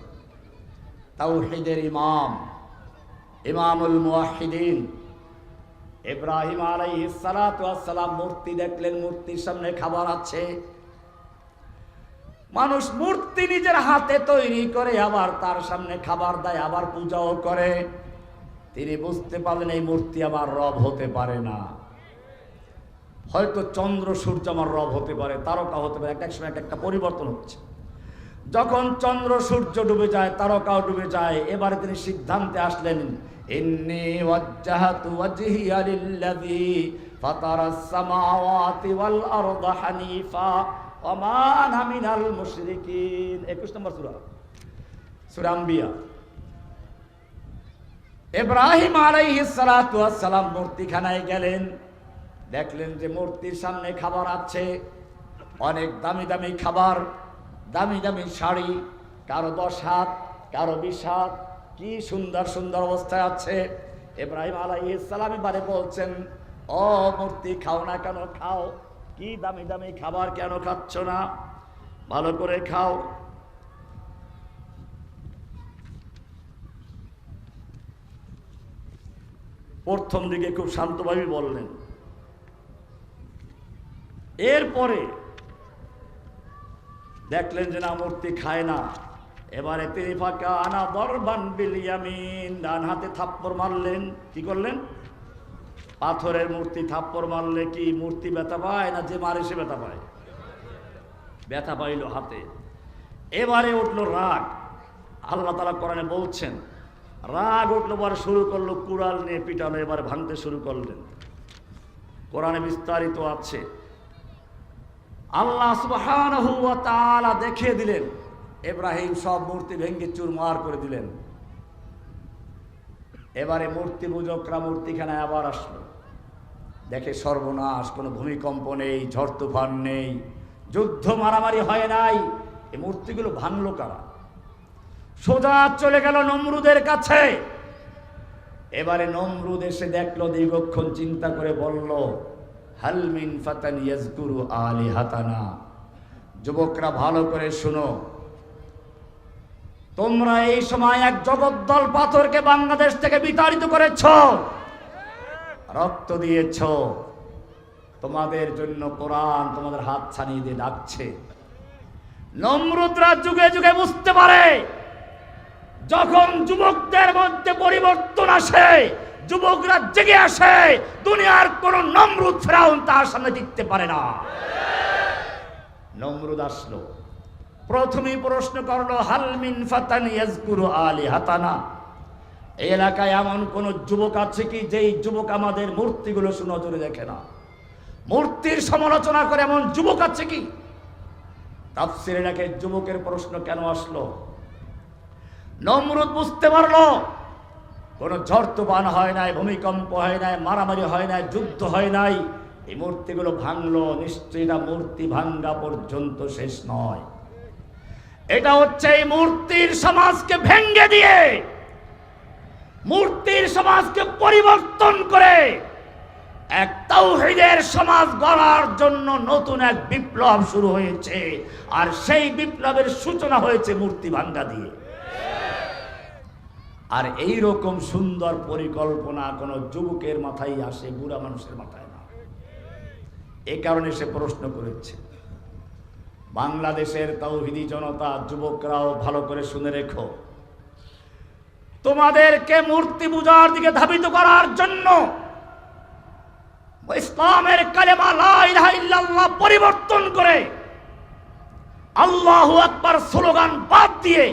A: তাওহীদের ইমামুল মুওয়াহ্হিদিন ইব্রাহিম আলাইহিস সালাতু ওয়াস সালাম মূর্তি দেখলেন, মূর্তির সামনে খাবার আছে। মানুষ মূর্তি নিজের হাতে তৈরি করে আবার তার সামনে খাবার দেয়, আবার পূজাও করে। তিনি বুঝতে পারলেন এই মূর্তি আমার রব হতে পারে না। হয়তো চন্দ্র সূর্য আমার রব হতে পারে, তারকা হতে পারে, এক সময় একটা পরিবর্তন হচ্ছে। যখন চন্দ্র সূর্য ডুবে যায়, তারকাও ডুবে যায়, এবারে তিনি সিদ্ধান্তে আসলেন, ইন্নী ওয়াজ্জাহাতু ওয়াজহিয়া লিল্লাযী ফাতারাস সামাওয়াতি ওয়াল আরদা হানিফা ওয়া মা আনা মিনাল মুশরিকিন। 21 নম্বর সূরা আম্বিয়া। ইব্রাহিম আলাইহিস সালাতু ওয়াস সালাম মূর্তিখানায় গেলেন, দেখলেন যে মূর্তির সামনে খাবার আছে, অনেক দামি দামি খাবার, দামি দামি শাড়ি, কারো 10 হাত, কারো 20 হাত, কি সুন্দর সুন্দর অবস্থায় আছে। ইব্রাহিম আলাইহিস সালাম এবারে বলছেন, ও মূর্তি, খাও না কেন? খাও, কি দামি দামি খাবার কেন খাচ্ছ না? ভালো করে খাও। প্রথম দিকে খুব শান্তভাবে বললেন, এরপরে দেখলেন যে না, মূর্তি খায় না। এবারে তিনি ফাঁকা আনা দরবান বিল ইয়ামিন, ডান হাতে থাপ্পড় মারলেন। কি করলেন? পাথরের মূর্তি থাপ্পড় মারলে কি মূর্তি ব্যথা পায় না যে মারে সে ব্যথা পায়? ব্যথা পাইল হাতে। এবারে উঠলো রাগ। আল্লাহ তাআলা কোরআনে বলছেন, রাগ উঠলো, পরে শুরু করলো কুড়াল নিয়ে পিটানো, এবারে ভাঙতে শুরু করলেন। কোরআনে বিস্তারিত আছে। আল্লাহ সুবহানাহু ওয়া তাআলা দেখিয়ে দিলেন, ইব্রাহিম সব মূর্তি ভেঙে চুরমার করে দিলেন। এবারে মূর্তি পূজকরা মূর্তিখানায় আবার আসলো, দেখে সর্বনাশ, কোনো ভূমিকম্প নেই, ঝড় তুফান নেই, যুদ্ধ মারামারি হয় নাই। এই মূর্তিগুলো ভাঙলো কারা? সোজা চলে গেল নমরুদের কাছে। এবারে নমরুদ এসে দেখলো, দীর্ঘক্ষণ চিন্তা করে বলল, হাল মিন ফাতান ইয়াজকুরু আলিহাতানা। যুবকরা ভালো করে শুনো, তোমরা এই সময় এক জগদ্দল পাথরকে বাংলাদেশ থেকে বিতাড়িত করেছ, রক্ত দিয়েছ। তোমাদের জন্য কোরআন তোমাদের হাত ছানিয়ে দিয়ে ডাকছে। নমরুদরা যুগে যুগে বুঝতে পারে, যখন যুবকদের মধ্যে পরিবর্তন আসে, যুবকরা জেগে আসে, দুনিয়ার কোন নমরুদ ফেরাউন তার সামনে টিকতে পারে না। নমরুদ আসলো, প্রথমেই প্রশ্ন করলো, হাল মিন ফাতান ইয়াজকুরু আলিহাতানা। এই এলাকায় এমন কোন যুবক আছে কি যেই যুবক আমাদের মূর্তিগুলো সুনজরে দেখে না, মূর্তির সমালোচনা করে? এমন যুবক আছে কি? তাফসীরে লেখে, যুবকের প্রশ্ন কেন আসলো? নমরুদ বুঝতে পারলো, কোন ঝড় তুফান হয় নাই, ভূমিকম্প হয় নাই, মারামারি হয় নাই, যুদ্ধ হয় নাই। এই মূর্তিগুলো ভাঙলো, নিশ্চয়ই এটা মূর্তি ভাঙ্গা পর্যন্ত শেষ নয়। এটা হচ্ছে এই মূর্তির সমাজকে ভেঙ্গে দিয়ে, মূর্তির সমাজকে পরিবর্তন করে এক তাওহীদের সমাজ গড়ার জন্য নতুন এক বিপ্লব শুরু হয়েছে। আর সেই বিপ্লবের সূচনা হয়েছে মূর্তি ভাঙ্গা দিয়ে। আর এই রকম সুন্দর পরিকল্পনা কোন যুবকের মাথায় আসে, বুড়া মানুষের মাথায় না। এই কারণে সে প্রশ্ন করেছে। বাংলাদেশের তাওহীদি জনতা, যুবকরাও ভালো করে শুনে রেখো, তোমাদেরকে মূর্তি পূজার দিকে ধাবিত করার জন্য ইসলামের কালেমা লা ইলাহা ইল্লাল্লাহ পরিবর্তন করে আল্লাহু আকবার স্লোগান বাদ দিয়ে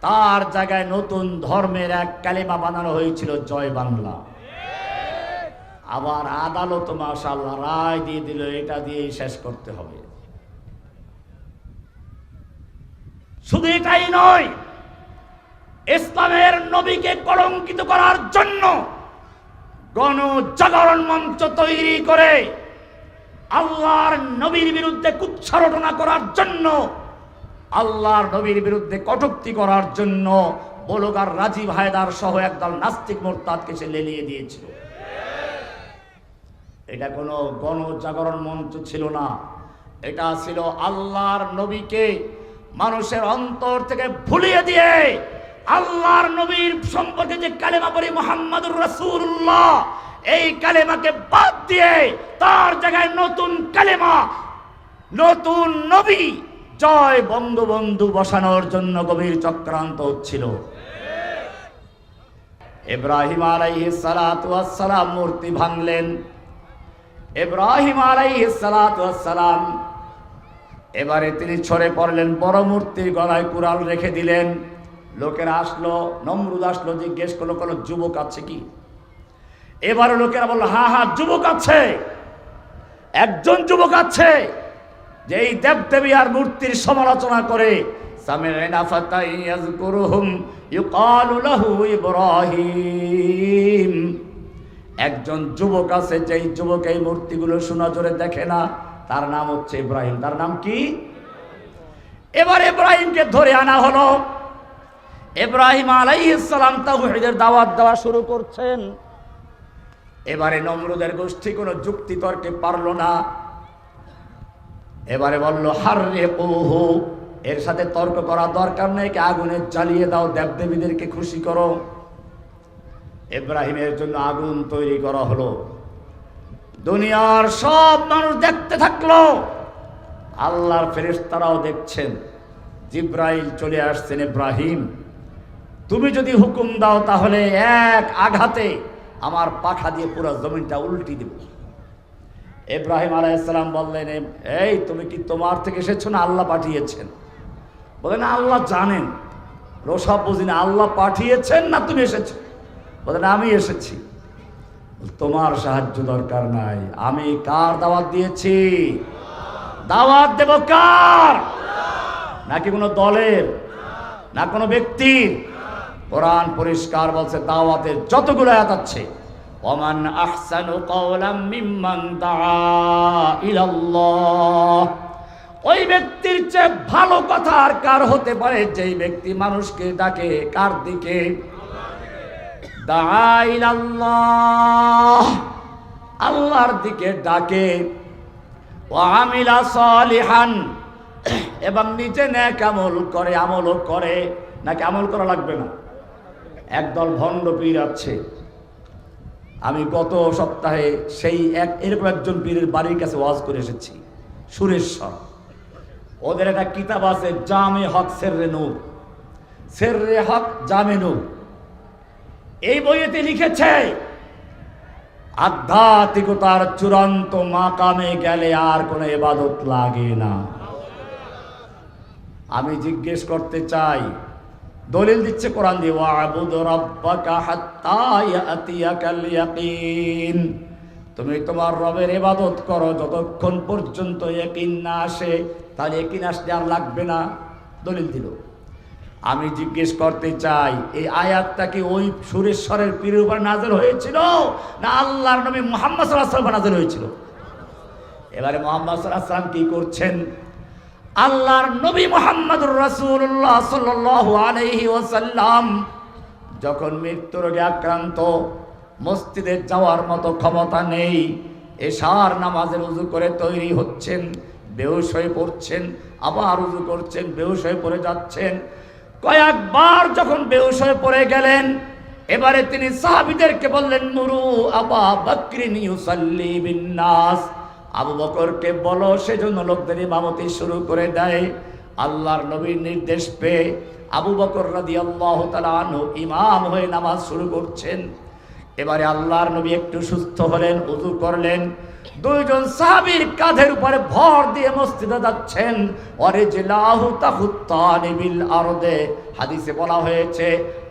A: তার জায়গায় নতুন ধর্মের এক কালেমা বানানো হয়েছিল, জয় বাংলা। আবার আদালত মাশাআল্লাহ রায় দিয়ে দিল, এটা দিয়েই শেষ করতে হবে। শুধু এটাই নয়, ইসলামের নবীকে কলঙ্কিত করার জন্য গণজাগরণ মঞ্চ তৈরি করে আল্লাহর নবীর বিরুদ্ধে কুৎসা করার জন্য, আল্লাহর নবীর বিরুদ্ধে কটূক্তি করার জন্য বলগার রাজীব হায়দার সহ একদল নাস্তিক মোরতাদকে সে লেলিয়ে দিয়েছিল। এটা কোনো গণজাগরণ মঞ্চ ছিল না, এটা ছিল আল্লাহর নবীকে মানুষের অন্তর থেকে ভুলিয়ে দিয়ে আল্লাহর নবীর সম্পর্কে যে কালেমা পড়ি মুহাম্মাদুর রাসূলুল্লাহ, এই কালেমাকে বাদ দিয়ে তার জায়গায় নতুন কালেমা, নতুন নবী জয় বঙ্গবন্ধু বসানোর জন্য গভীর চক্রান্ত হচ্ছিল। ইব্রাহিম আলাইহিস সালাতু ওয়াস সালাম মূর্তি ভাঙলেন। ইব্রাহিম আলাইহিস সালাতু ওয়াস সালাম এবারে তিনি ছড়ে পড়লেন, বড় মূর্তির গলায় কুড়াল রেখে দিলেন। লোকেরা আসলো, নমরুদ আসলো, জিজ্ঞেস করলো কোনো যুবক আছে কি? এবারে লোকেরা বললো হ্যাঁ হ্যাঁ যুবক আছে, একজন যুবক আছে যে এই দেবদেবী আর মূর্তির সমালোচনা করে। সামি'না ফাতান ইয়াযকুরুহুম ইউকালু লাহু ইব্রাহিম। একজন যুবক আছে, যেই যুবক এই মূর্তিগুলো সুনজরে দেখে না, তার নাম হচ্ছে ইব্রাহিম। তার নাম কি? এবার ইব্রাহিমকে ধরে আনা হলো। ইব্রাহিম আলাইহিস সালাম তাওহীদের দাওয়াত দেওয়া শুরু করছেন। এবারে নমরুদের গোষ্ঠী কোনো যুক্তি তর্কে পারলো না। এবারে বলল হাররিকুহু, এর সাথে তর্ক করা দরকার নেই, কি আগুনে জ্বালিয়ে দাও, দেবদেবীদেরকে খুশি করো। ইব্রাহিমের জন্য আগুন তৈরি করা হলো। দুনিয়ার সব মানুষ দেখতে থাকলো, আল্লাহর ফেরেশতারাও দেখছেন। জিব্রাইল চলে আসছেন, ইব্রাহিম তুমি যদি হুকুম দাও তাহলে এক আঘাতে আমার পাখা দিয়ে পুরো জমিনটা উল্টি দেব। ইব্রাহিম আলাইহিস সালাম বললেন, এই তুমি কি তোমার থেকে এসেছো না আল্লাহ পাঠিয়েছেন? বলেন আল্লাহ জানেন, রসব বুঝি না, আল্লাহ পাঠিয়েছেন না তুমি এসেছো? বলেন আমি এসেছি। তোমার সাহায্য দরকার নাই, আমি কার দাওয়াত দিয়েছি? দাওয়াত দেব কার? নাকি কোনো দলের, না কোনো ব্যক্তির? কোরআন পরিষ্কার বলছে দাওয়াতের যতগুলো আয়াত আছে, ওমান আহসানু কাওলাম মিম্মান দাআ ইলাল্লাহ, ওই ব্যক্তির চেয়ে ভালো কথা আর কার হতে পারে যেই ব্যক্তি মানুষকে ডাকে কার দিকে? দাআ ইলাল্লাহ, আল্লাহর দিকে ডাকে। ওয়া আমিলা সালিহান, এবং নিজে নেক আমল করে, আমলও করে। নাকি আমল করা লাগবে না? একদল ভণ্ড পীর আছে, আমি গত সপ্তাহে সেই এরকম একজন পীরের বাড়ির কাছে ওয়াজ করে এসেছি, সুরেশ্বর। ওদের একটা কিতাব আছে জামে হক সেররে নূর, সেররে হক জামে নূর। এই বইয়েতে লিখেছে আধ্যাত্মিকতার চূড়ান্ত মাকামে গেলে আর কোনো ইবাদত লাগে না। আমি জিজ্ঞেস করতে চাই, দলিল দিচ্ছে কোরআন দিয়ে, ওয়া'বুদ রাব্বাকা হাত্তা ইয়াতিয়াকাল ইয়াকিন, তুমি তোমার রবের ইবাদত করো যতক্ষণ পর্যন্ত ইয়াকিন না আসে। তাহলে ইয়াকিন আসলে আর লাগবে না, দলিল দিল। আমি জিজ্ঞেস করতে চাই, এই আয়াতটা কি ওই সুরেশ্বরের পীরের উপর নাযিল হয়েছিল না আল্লাহর নবী মুহাম্মদ সাল্লাল্লাহু আলাইহি ওয়াসাল্লাম নাযিল হয়েছিল? এবারে মুহাম্মদ সাল্লাল্লাহু আলাইহি ওয়াসাল্লাম কি করছেন? আল্লাহর নবী মুহাম্মদুর রাসূলুল্লাহ সাল্লাল্লাহু আলাইহি ওয়াসাল্লাম যখন মৃত্যু রোগে আক্রান্ত, মসজিদে যাওয়ার মতো ক্ষমতা নেই, এশার নামাজের ওযু করে তৈরি হচ্ছেন, বেহুশ হয়ে পড়ছেন, আবার ওযু করছেন, বেহুশ হয়ে পড়ে যাচ্ছেন। কয়েকবার যখন বেহুশ হয়ে পড়ে গেলেন, এবারে তিনি সাহাবীদেরকে বললেন, মুরু আবা বকরিন ইউসাল্লি বিন নাস, আবু বকরকে বলো সেজন্য লোকদের ইমামতি শুরু করে দেয়। আল্লাহর নবীর নির্দেশ পেয়ে আবু বকর রাদিয়াল্লাহু তাআলা আনহু ইমাম হয়ে নামাজ শুরু করছেন। এবারে আল্লাহর নবী একটু সুস্থ হলেন, ওযু করলেন, দুইজন সাহাবীর কাঁধের উপরে ভর দিয়ে মসজিদে যাচ্ছেন। ওয়ারিজলাহু তাহুত্তানি বিল আরদে, হাদিসে বলা হয়েছে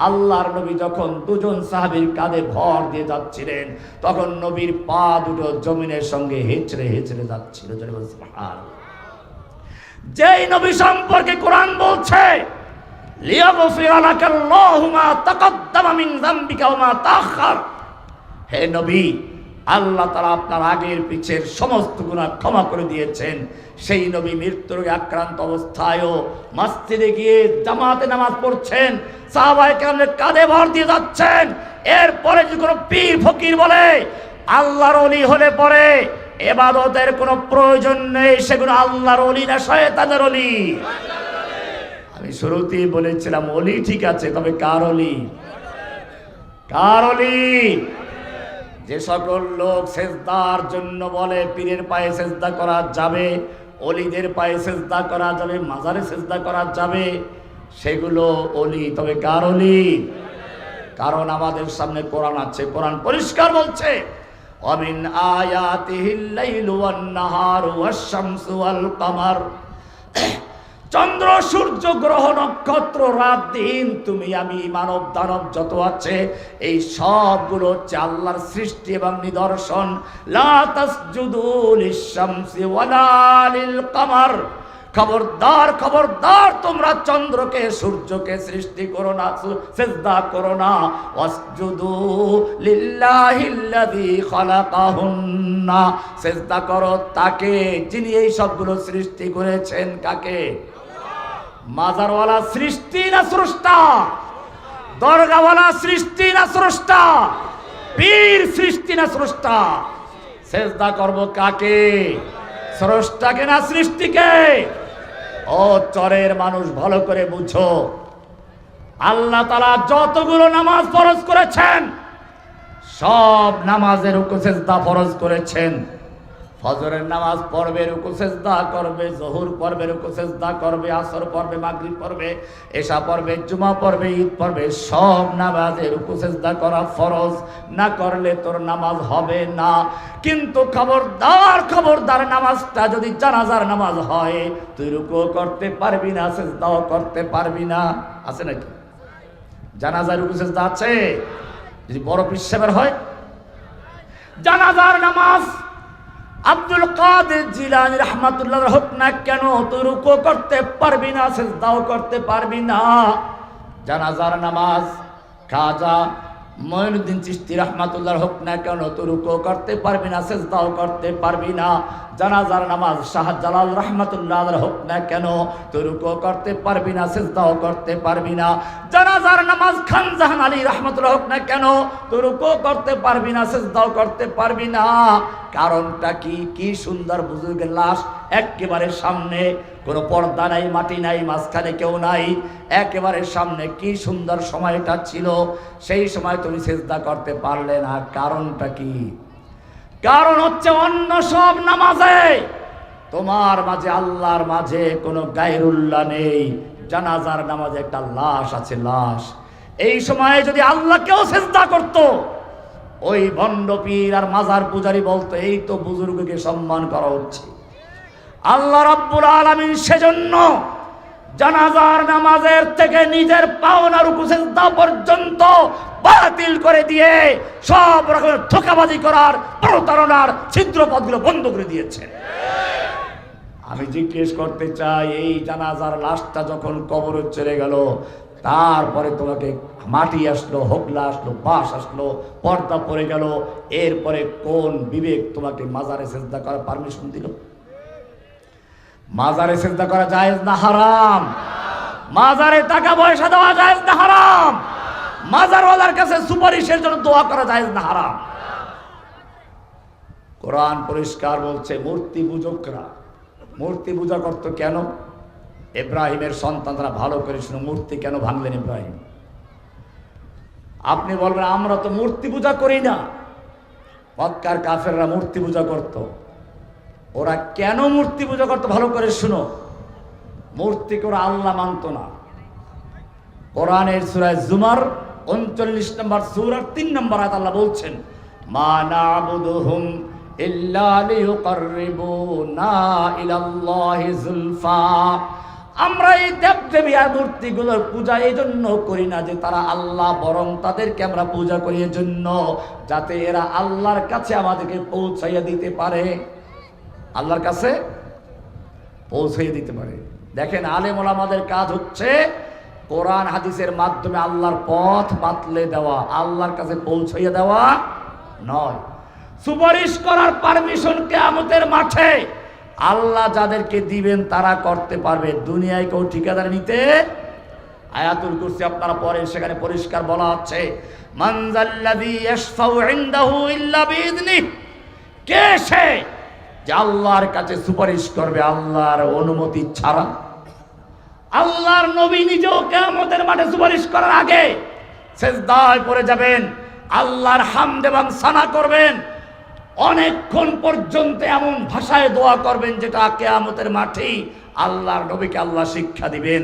A: আল্লাহর নবী যখন দুজন সাহাবীর কাঁধে ভর দিয়ে যাচ্ছিলেন, তখন নবীর পা দুটো জমিনের সঙ্গে হেঁচড়ে হেঁচড়ে যাচ্ছিল। সুবহানাল্লাহ। যেই নবী সম্পর্কে কোরআন বলছে লিয়াগফিরা লাকাল্লাহু মা তাকাদ্দামা মিন যামবিকা ওয়া মা তাআখার। হে নবী, আল্লাহ তাআলা আপনার আগের পিছের সমস্ত গুনাহ ক্ষমা করে দিয়েছেন। সেই নবী মৃত্যুর রোগে আক্রান্ত অবস্থায়ও মসজিদে গিয়ে জামাতে নামাজ পড়ছেন, সাহাবায়ে কেরামের কাঁধে ভর দিয়ে যাচ্ছেন। এরপরে যদি কোনো পীর ফকির বলে আল্লাহর ওলি হলে পরে ইবাদতের কোনো প্রয়োজন নেই, সেগুলো আল্লাহর ওলি না শয়তানের ওলি। আমি শুরুতেই বলেছিলাম ওলি ঠিক আছে, তবে কার ওলি? কার ওলি? যে সকল লোক সেজদার জন্য বলে পীরের পায়ে সেজদা করা যাবে, অলিদের পায়ে সেজদা করা যাবে, মাজারে সেজদা করা যাবে, সেগুলো ওলি। তবে কার ওলি? কারণ আমাদের সামনে কোরআন আছে, কোরআন পরিষ্কার বলছে অমিন আয়াতিহিল লাইলু ওয়ান নাহারু ওয়াশ শামসু ওয়াল কামার। চন্দ্র, সূর্য, গ্রহ, নক্ষত্র, রাত, দিন, তুমি, আমি, মানব, দানব যত আছে, এই সবগুলো হচ্ছে আল্লাহর সৃষ্টি এবং নিদর্শন। লা তাসজুদু লিশ-শামসি ওয়ালা লিল কামার। খবরদার, খবরদার, তোমরা চন্দ্রকে, সূর্যকে সৃষ্টি করো না, সিজদা করো না। ওয়াসজুদু লিল্লাহিল্লাযী খালাকাহুন্না। সিজদা করো তাকে যিনি এই সবগুলো সৃষ্টি করেছেন। কাকে? মাজারওয়ালা সৃষ্টি না স্রষ্টা? দরগাওয়ালা সৃষ্টি না স্রষ্টা? পীর সৃষ্টি না স্রষ্টা? সিজদা করব কাকে? স্রষ্টাকে না সৃষ্টিকে? ও চরের মানুষ, ভালো করে বুঝো, আল্লাহ তাআলা যতগুলো নামাজ ফরজ করেছেন সব নামাজের রুকু সিজদা ফরজ করেছেন। ফজরের নামাজ পড়বে, রুকু সিজদা করবে, যোহর পড়বে, রুকু সিজদা করবে, আসর পড়বে, মাগরিব পড়বে, এশা পড়বে, জুমা পড়বে, ঈদ পড়বে, সব নামাজে রুকু সিজদা করা ফরজ। না করলে তোর নামাজ হবে না। কিন্তু খবরদার, খবরদার, নামাজটা যদি জানাজার নামাজ হয় তুই রুকু করতে পারবি না, সিজদাও করতে পারবি না। আছে নাকি? জানাজার রুকু সিজদা আছে? যদি বড় পীর সাহেবের হয় জানাজার নামাজ, আব্দুল কাদের জিলানী রাহমাতুল্লাহ হোক না কেন, তুই রুকু করতে পারবি না, সিজদাও করতে পারবি না। জানাজার নামাজ খাজা মঈনুদ্দিন চিশতি রাহমাতুল্লাহ হোক না কেন, তুই রুকু করতে পারবি না, সিজদাও করতে পারবি না। জানাজার নামাজ শাহজালাল রাহমাতুল্লাহ হোক না কেন, তুই রুকু করতে পারবি না, সিজদাও করতে পারবি না। জানাজার নামাজ খান জাহান আলী রাহমাতুল্লাহ হোক না কেন, তুই রুকু করতে পারবি না, সিজদাও করতে পারবি না। কারণটা কি? কি সুন্দর বুজুর্গের লাশ একেবারে সামনে, কোনো পর্দা নাই, মাটি নাই, মাঝখানে কেউ নাই, একেবারে সামনে। কি সুন্দর সময়টা ছিল, সেই সময় তুমি সিজদা করতে পারলে না। কারণটা কি? কারণ হচ্ছে অন্য সব নামাজে তোমার মাঝে, আল্লাহর মাঝে কোনো গায়রুল্লাহ নেই। জানাজার নামাজে একটা লাশ আছে, লাশ। এই সময়ে যদি আল্লাহকেও সিজদা করতো, ওই ভণ্ড পীর আর মাজার পূজারী বলতো এই তো বুজুর্গকে সম্মান করা হচ্ছে। আল্লাহ রাব্বুল আলামিন সেজন্য জানাজার নামাজের থেকে নিজের পাওনা রুকু সিজদা পর্যন্ত বাতিল করে দিয়ে সব রকমের ধোঁকাবাজি করার, প্রতারণার ছিদ্র পথগুলো বন্ধ করে দিয়েছেন। আমি জিজ্ঞেস করতে চাই, এই জানাজার লাশটা যখন কবরে চলে গেল, তারপরে তোমাকে মাটি আসলো, হোগলা আসলো, বাঁশ আসলো, পর্দা পড়ে গেল, এরপরে কোন বিবেক তোমাকে মাজারে সিজদা করার পারমিশন দিল? মাজারে সিজদা করা জায়েজ না হারাম? মাজারে টাকা পয়সা দেওয়া জায়েজ না হারাম? মাজারওয়ালার কাছে সুপারিশের জন্য দোয়া করা জায়েজ না হারাম? কোরআন পরিষ্কার বলছে, মূর্তি পূজকরা মূর্তি পূজা করত কেন? ইব্রাহিমের সন্তানরা, ভালো করে শুনো, মূর্তি কেন ভাঙলেন ইব্রাহিম? আপনি বলবেন আমরা তো মূর্তি পূজা করি না। মক্কার কাফেররা মূর্তি পূজা করত। ওরা কেন মূর্তি পূজা করতো ভালো করে শুনো। মূর্তিকে ওরা আল্লাহ মানত না। কোরআনের সূরা জুমার 39 নম্বর সূরার 3 নম্বর আয়াত আল্লাহ বলছেন, মা না'বুদুহুম ইল্লা লিয়ুকাররিবুনা ইলাল্লাহি যুলফা। আমরা এই দেবদেবী আর মূর্তিগুলোর পূজা এই জন্য করি না যে তারা আল্লাহ, বরং তাদেরকে আমরা পূজা করি এই জন্য যাতে এরা আল্লাহর কাছে আমাদেরকে পৌঁছাইয়া দিতে পারে, আল্লাহর কাছে পৌঁছাইয়া দিতে পারে। দেখেন, আলেম ওলামাদের কাজ হচ্ছে কোরআন হাদিসের মাধ্যমে আল্লাহর পথ বাতলে দেওয়া, আল্লাহর কাছে পৌঁছাইয়া দেওয়া নয়। সুপারিশ করার পারমিশন কিয়ামতের মাঠে আল্লাহ যাদেরকে দিবেন তারা করতে পারবে, দুনিয়ায় কেউ ঠিকাদার নিতে। আয়াতুল কুরসি আপনারা পড়েন, সেখানে পরিষ্কার বলা হচ্ছে মান যাল্লাযী ইয়াশফাউ ইনদাহু ইল্লা বিইذনিহি, কে সে যে আল্লাহর কাছে সুপারিশ করবে আল্লাহর অনুমতি ছাড়া। আল্লাহর নবী নিজেও কিয়ামতের মাঠে সুপারিশ করার আগে সিজদায় পড়ে যাবেন, আল্লাহর হামদ এবং সানা করবেন, অনেকক্ষণ পর্যন্ত এমন ভাষায় দোয়া করবেন যেটা কিয়ামতের মাঠেই আল্লাহর নবীকে আল্লাহ শিক্ষা দিবেন।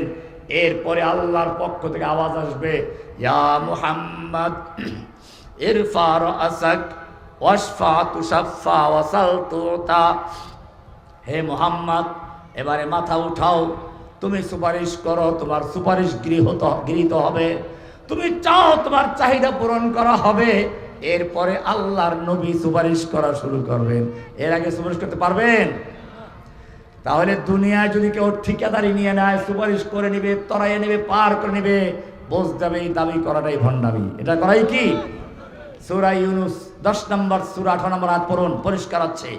A: এরপরে আল্লাহর পক্ষ থেকে আওয়াজ আসবে, ইয়া মুহাম্মদ ইরফা রাসাক ওয়াশফা তুশাফা ওয়াসাল তুতা, হে মুহাম্মদ এবারে মাথা উঠাও, তুমি সুপারিশ করো, তোমার সুপারিশ গৃহীত হবে, তুমি চাও তোমার চাহিদা পূরণ করা হবে। এরপরে আল্লাহর নবী সুপারিশ করা শুরু করবেন। এর আগে সুপারিশ করতে পারবেন? তাহলে দুনিয়ায় যদি কেউ ঠিকাদারি নিয়ে নেয়, সুপারিশ করে নিবে, তরাইয়ে নেবে, পার করে নেবে, বোঝ যাবে এই দাবি করাটাই ভণ্ডামি। এটা করাই কি? সূরা ইউনূস 10 নম্বর সূরা 18 নম্বর আয়াত পড়ুন, পরিষ্কার আছে,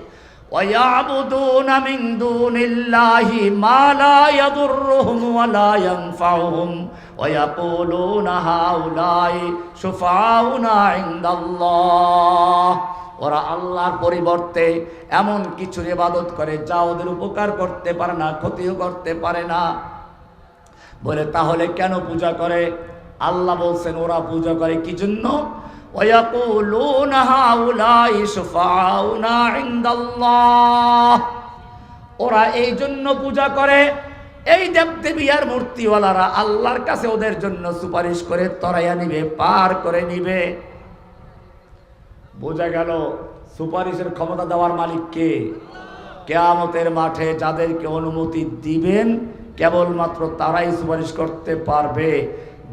A: ওয়ায়াবুদুনা মিন দুনিল্লাহি মা লা ইয়াদুররুহুম ওয়া লা ইয়ানফাউহুম ওয়ায়াকুলুনা হাউলাই শুফাউনা ইনদাল্লাহ। ওরা আল্লাহর পরিবর্তে এমন কিছু ইবাদত করে যা ওদের উপকার করতে পারে না, ক্ষতিও করতে পারে না। বলে তাহলে কেন পূজা করে? আল্লাহ বলছেন ওরা পূজা করে কি জন্য? ওয়ায়াকুলুনা হাউলাই শুফাউনা ইনদাল্লাহ, ওরা এই জন্য পূজা করে, এই দেবদেবী আর মূর্তিওয়ালারা আল্লাহর কাছে ওদের জন্য সুপারিশ করে তরাইয়া নিবে, পার করে নিবে। বোঝা গেল সুপারিশের ক্ষমতা দেওয়ার মালিক কে? কিয়ামতের মাঠে যাদেরকে অনুমতি দিবেন কেবলমাত্র তারাই সুপারিশ করতে পারবে।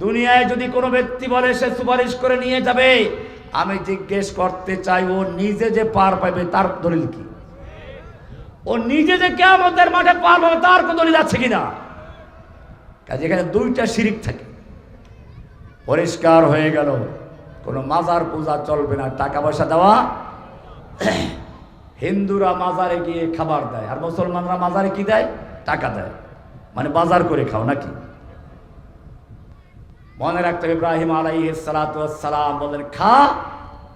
A: দুনিয়ায় যদি কোনো ব্যক্তি বলে সে সুপারিশ করে নিয়ে যাবে, আমি জিজ্ঞেস করতে চাই ও নিজে যে পার পাবে তার দলিল কি? ও নিজে যে কিয়ামতের মাঠে পার পাবে তার কোনো দলিল আছে কিনা? কাজে এখানে দুইটা শিরিক থাকে। পরিষ্কার হয়ে গেল কোনো মাজার পূজা চলবে না, টাকা পয়সা দেওয়া। হিন্দুরা মাজারে গিয়ে খাবার দেয় আর মুসলমানরা মাজারে কি দেয়? টাকা দেয়, মানে বাজার করে খাও নাকি? মনে রাখতে হবে ইব্রাহিম আলাইহিস সালাতু ওয়াস সালাম বলেন খা,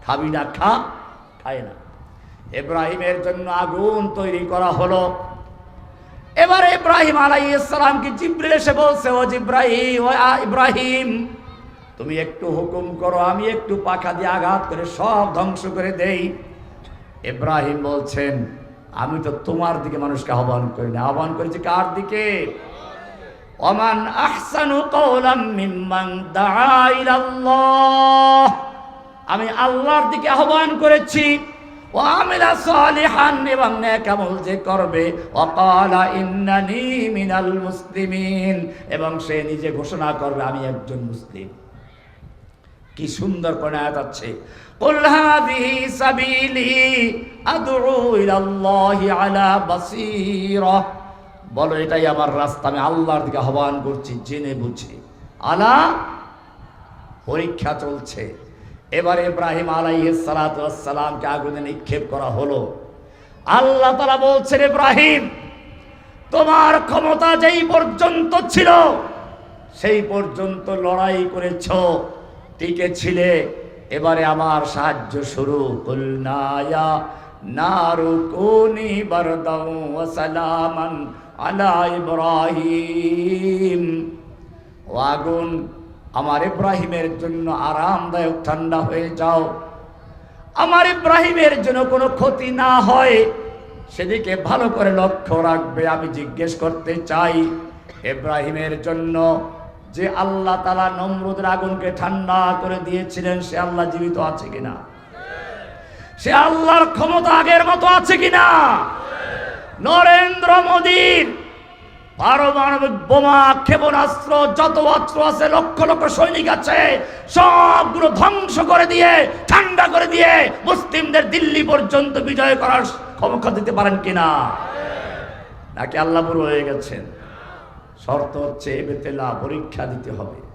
A: খাবি না? খায় না। ইব্রাহিমের জন্য আগুন তৈরি করা হলো। এবার ইব্রাহিম আলাইহিস সালাম কি জিবরিল এসে বলছে, ও জিবরাইল, ও ইব্রাহিম তুমি একটু হুকুম করো, আমি একটু পাখা দিয়ে আঘাত করে সব ধ্বংস করে দেই। ইব্রাহিম বলছেন আমি তো তোমার দিকে মানুষকে আহ্বান করি না, আহ্বান করেছি কার দিকে? ওমান আহসানু কওলাম মিম্মান দাআ ইলাল্লাহ, আমি আল্লাহর দিকে আহ্বান করেছি। ওয়া আমিলা সালিহান, এবং নেক আমল যে করবে। ওয়া ক্বালা ইন্নানি মিনাল মুসলিমিন, এবং সে নিজে ঘোষণা করবে আমি একজন মুসলিম। কি সুন্দর করে আয়াত আছে, কুল হাযিহি সাবিলি আদউ ইলাল্লাহি আলা বাসীরা, বলো এটাই আমার রাস্তা, আমি আল্লাহর দিকে আহ্বান করছি জেনে বুঝে। আলা, পরীক্ষা চলছে। এবারে ইব্রাহিম আলাইহিস সালাতু ওয়াস সালামকে আগুনে নিক্ষেপ করা হলো। আল্লাহ তাআলা বলছেন ইব্রাহিম তোমার ক্ষমতা যেই পর্যন্ত ছিল সেই পর্যন্ত লড়াই করেছো, টিকে ছিলে, এবারে আমার সাহায্য শুরু। কুলনা ইয়া নারু কুনি বারদাও ওয়া সালামান আলা ইব্রাহিম, ও আগুন আমার ইব্রাহিমের জন্য আরামদায়ক ঠান্ডা হয়ে যাও, আমার ইব্রাহিমের জন্য কোনো ক্ষতি না হয় সেদিকে ভালো করে লক্ষ্য রাখবে। আমি জিজ্ঞেস করতে চাই ইব্রাহিমের জন্য যে আল্লাহ তাআলা নমরুদের আগুনকে ঠান্ডা করে দিয়েছিলেন সে আল্লাহ জীবিত আছে কিনা? সে আল্লাহর ক্ষমতা আগের মতো আছে কিনা? নরেন্দ্র মোদীর পারমাণবিক বোমা, ক্ষেপণাস্ত্র, যত অস্ত্র আছে, লক্ষ লক্ষ সৈনিক আছে, সবগুলো ধ্বংস করে দিয়ে, ঠান্ডা করে দিয়ে মুসলিমদের দিল্লি পর্যন্ত বিজয় করার ক্ষমতা দিতে পারেন কিনা? নাকি আল্লাহ বুড়ো হয়ে গেছেন? শর্ত হচ্ছে এবেতেলা পরীক্ষা দিতে হবে।